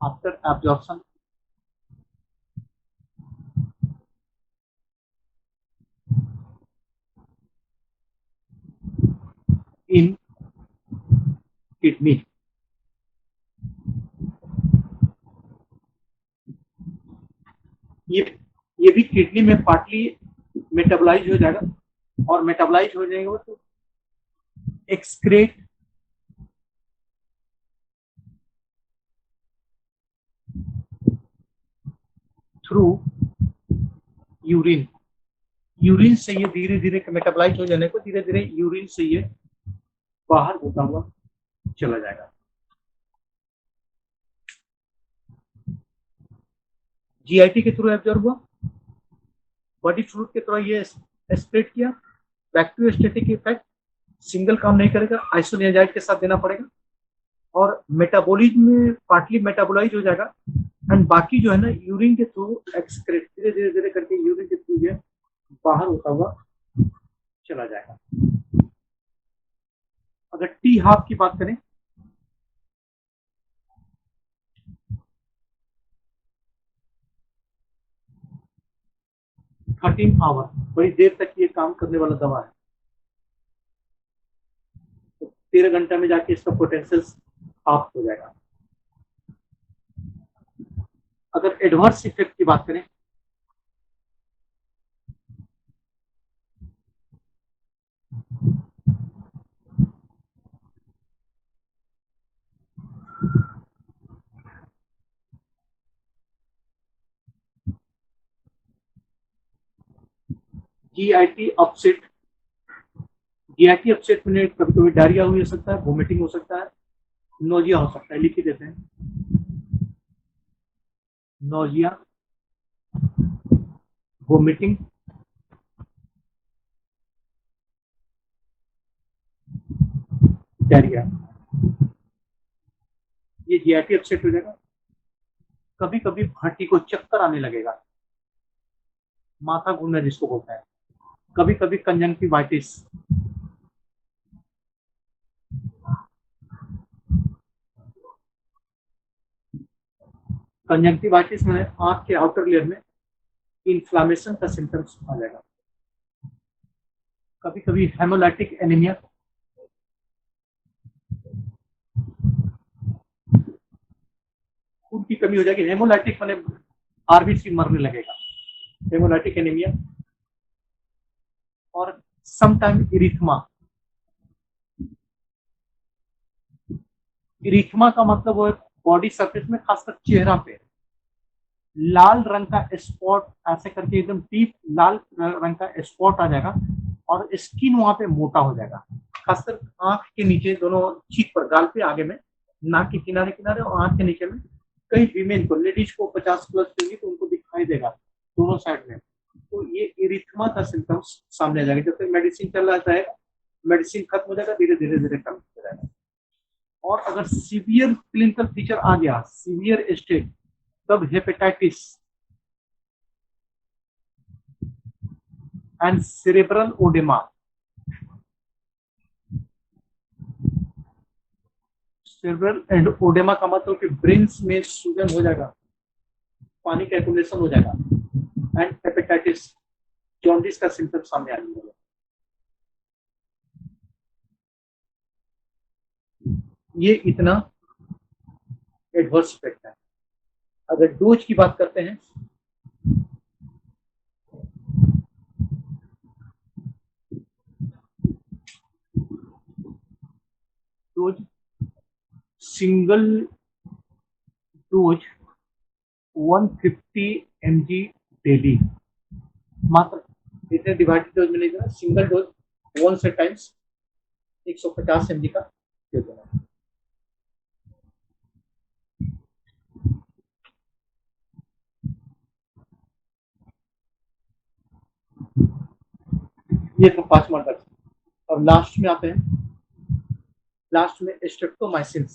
after absorption in kidney। ये भी किडनी में पार्टली मेटाबोलाइज हो जाएगा, और मेटाबोलाइज हो जाएगा तो एक्सक्रेट थ्रू यूरिन। यूरिन से ये धीरे धीरे मेटाबोलाइज हो जाने को धीरे धीरे यूरिन से ये बाहर होता हुआ चला जाएगा। GIT के थ्रू एब्जॉर्ब हुआ, बॉडी फ्लूइड के थ्रू ये स्प्रेड किया। बैक्टीरियोस्टैटिक इफेक्ट, सिंगल काम नहीं करेगा, आइसोनियाजाइड के साथ देना पड़ेगा, और मेटाबॉलिज्म में पार्टली मेटाबोलाइज हो जाएगा। एंड बाकी जो है ना यूरिन के थ्रू एक्सक्रेट, धीरे धीरे धीरे करके यूरिन के थ्रू ये बाहर होता हुआ चला जाएगा। अगर टी हाफ की बात करें, थर्टीन आवर, बड़ी देर तक ये काम करने वाला दवा है। तो 13 घंटा में जाके इसका पोटेंशियल हाफ हो जाएगा। अगर एडवर्स इफेक्ट की बात करें, GIT अपसेट। GIT अपसेट में कभी कभी डायरिया हो सकता है, वोमिटिंग हो सकता है, नोजिया हो सकता है। लिख ही देते हैं, नोजिया, वोमिटिंग, डायरिया, ये GIT अपसेट हो जाएगा। कभी कभी भट्टी को चक्कर आने लगेगा, माथा घूमना जिसको बोलता है। कभी कभी कंजंक्टिवाइटिस, कंजंक्टिवाइटिस में आंख के आउटर लेयर में इन्फ्लामेशन का सिम्टम्स आ जाएगा। कभी कभी हेमोलाइटिक एनीमिया, खून की कमी हो जाएगी। हेमोलाइटिक माने आरबीसी मरने लगेगा, हेमोलाइटिक एनीमिया। और समटाइम इरिथमा। इरिथमा का मतलब वो बॉडी सरफेस में, खासकर चेहरा पे लाल रंग का स्पॉट, ऐसे करके एकदम डीप लाल रंग का स्पॉट आ जाएगा, और स्किन वहां पे मोटा हो जाएगा, खासकर आंख के नीचे, दोनों चीक पर, गाल पे आगे में, नाक के किनारे किनारे और आंख के नीचे में। कई फीमेल को, लेडीज को 50 प्लस होगी तो उनको दिखाई देगा दोनों साइड में। तो ये इरिथमा का सिम्टम्स सामने आ जाएगा। जब तक मेडिसिन चल रहा है मेडिसिन खत्म हो जाएगा, धीरे धीरे धीरे कम हो जाएगा। और अगर सीवियर क्लिनिकल फीचर आ गया, सीवियर स्टेट, तब hepatitis and cerebral oedema, cerebral and oedema का मतलब कि ब्रेन्स में सूजन हो जाएगा, पानी का एक्युमुलेशन हो जाएगा, एंड हेपेटाइटिस, जॉन्डिस का सिम्टम सामने आ जाएगा। ये इतना एडवर्स इफेक्ट है। अगर डोज की बात करते हैं, dose single dose 150 mg daily, मात्र इतने डिवाइडेड डोज में नहीं देना, सिंगल डोज 1 से टाइम्स 150 mg का दे देना। ये तो 5 ड्रग्स। और लास्ट में आते हैं, लास्ट में स्ट्रेप्टोमाइसिन।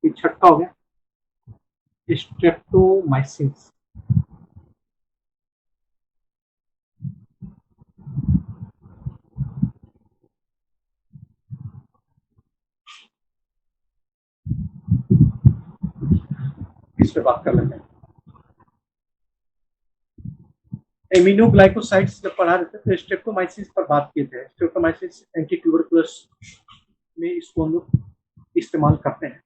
ये छठा हो गया स्ट्रेप्टोमाइसिन। इस पे बात कर लेते हैं। एमिनोग्लाइकोसाइड्स जब पढ़ा रहे थे तो स्ट्रेप्टोमाइसिस पर बात किए थे। स्ट्रेप्टोमाइसिस एंटी ट्यूबरकुलोस में इसको हम लोग इस्तेमाल करते हैं।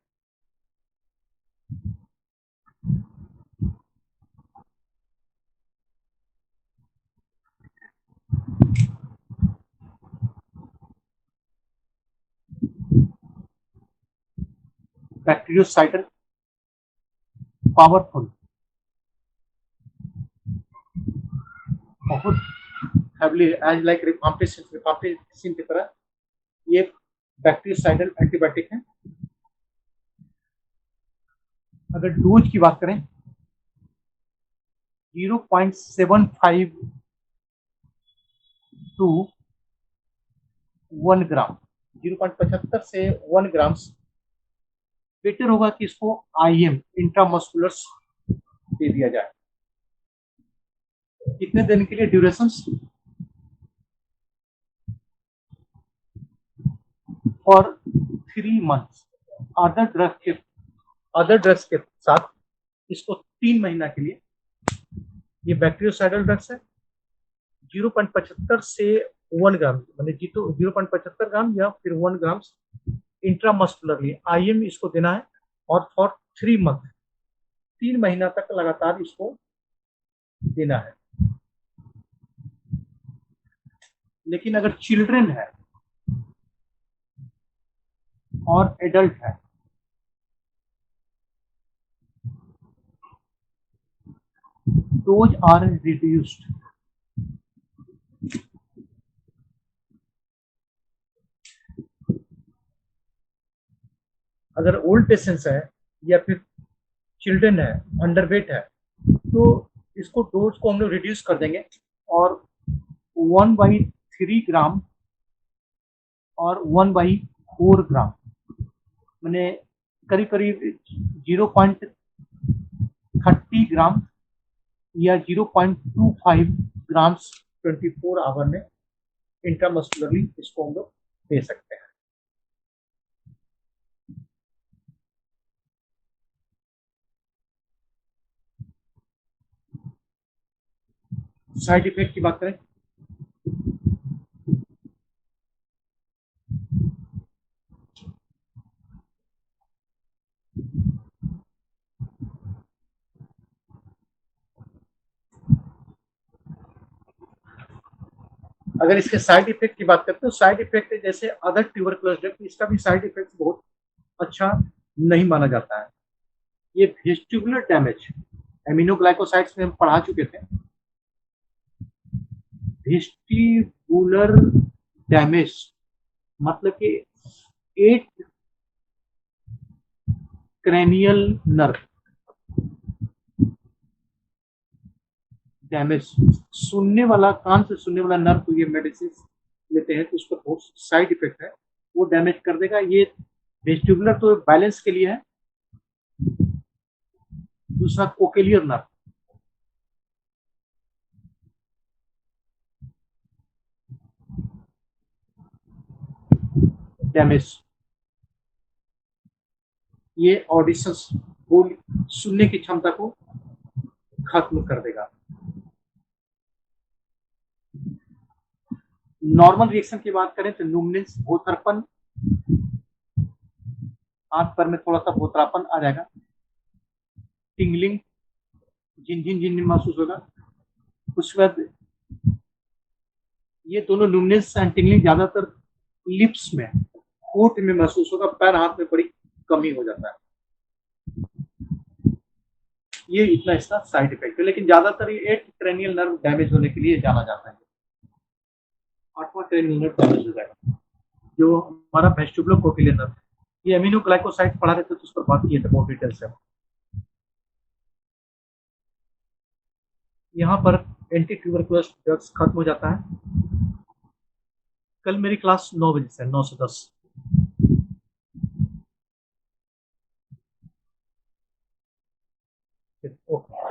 बैक्टीरियोसाइडल पावरफुल, बहुत हेवली, एज लाइक रिफाम्पिसिन की तरह ये बैक्टीरियोसाइडल एंटीबायोटिक है। अगर डोज की बात करें 0.75 टू 1 ग्राम, 0.75 से 1 ग्राम। बेटर होगा कि इसको आईएम इंट्रामस्कुलर दे दिया जाए। कितने दिन के लिए duration? For 3 months. Other drugs के साथ इसको 3 महीना के लिए, ये बैक्टीरियोसाइडल ड्रग्स है, 0.75 से 1 ग्राम, मतलब जी तो 0.75 ग्राम या फिर 1 ग्राम इंट्रामस्कुलरली आईएम इसको देना है, और फॉर 3 मंथ, 3 महीना तक लगातार इसको देना है। लेकिन अगर चिल्ड्रन है और एडल्ट है, डोज आर रिड्यूस्ड। अगर ओल्ड पेशेंट्स है या फिर चिल्ड्रन है, अंडरवेट है, तो इसको डोज को हम लोग रिड्यूस कर देंगे और 1/3 ग्राम और 1/4 ग्राम, मैंने करीब करीब 0.30 ग्राम या 0.25 ग्राम्स 24 आवर में इंट्रामस्कुलरली इसको हम लोग दे सकते हैं। साइड इफेक्ट की बात करें, अगर इसके साइड इफेक्ट की बात करते हैं तो साइड इफेक्ट जैसे अदर ट्यूबरकुलस ड्रग, इसका भी साइड इफेक्ट बहुत अच्छा नहीं माना जाता है। ये वेस्टिबुलर डैमेज, एमिनोग्लाइकोसाइड्स में हम पढ़ा चुके थे। वेस्टिबुलर डैमेज मतलब कि एक क्रैनियल नर्व डैमेज, सुनने वाला, कान से सुनने वाला नर्व, तो ये मेडिसिन लेते हैं तो उसका बहुत साइड इफेक्ट है, वो डैमेज कर देगा। ये वेस्टिबुलर तो बैलेंस के लिए है, दूसरा कोकेलियर नर्व, डैमेज, ये ऑडिशंस, बोल सुनने की क्षमता को खत्म कर देगा। नॉर्मल रिएक्शन की बात करें तो न्यूमनेंस, भोथरपन, आंख पर में थोड़ा सा भोथरापन आ जाएगा, टिंगलिंग, झिनझिन झिनझिन महसूस होगा। उसके बाद ये दोनों न्यूमनेंस एंड टिंगलिंग ज्यादातर लिप्स में, होठ में महसूस होगा, पैर हाथ में बड़ी कमी हो जाता है। ये इतना इसका साइड इफेक्ट है, लेकिन ज्यादातर ये एक क्रैनियल नर्व डैमेज होने के लिए जाना जाता है। 8वां क्रैनियल नर्व डैमेज हो जाएगा, जो हमारा वेस्टिबुलर कोक्लियर नर्व। ये एमिनोग्लाइकोसाइड पढ़ा रहे थे तो उस पर बात किए थे बहुत डिटेल से। यहाँ पर एंटी ट्यूबरकुलस ड्रग्स खत्म हो जाता है। कल मेरी क्लास 9 बजे से, 9 से 10। ओके।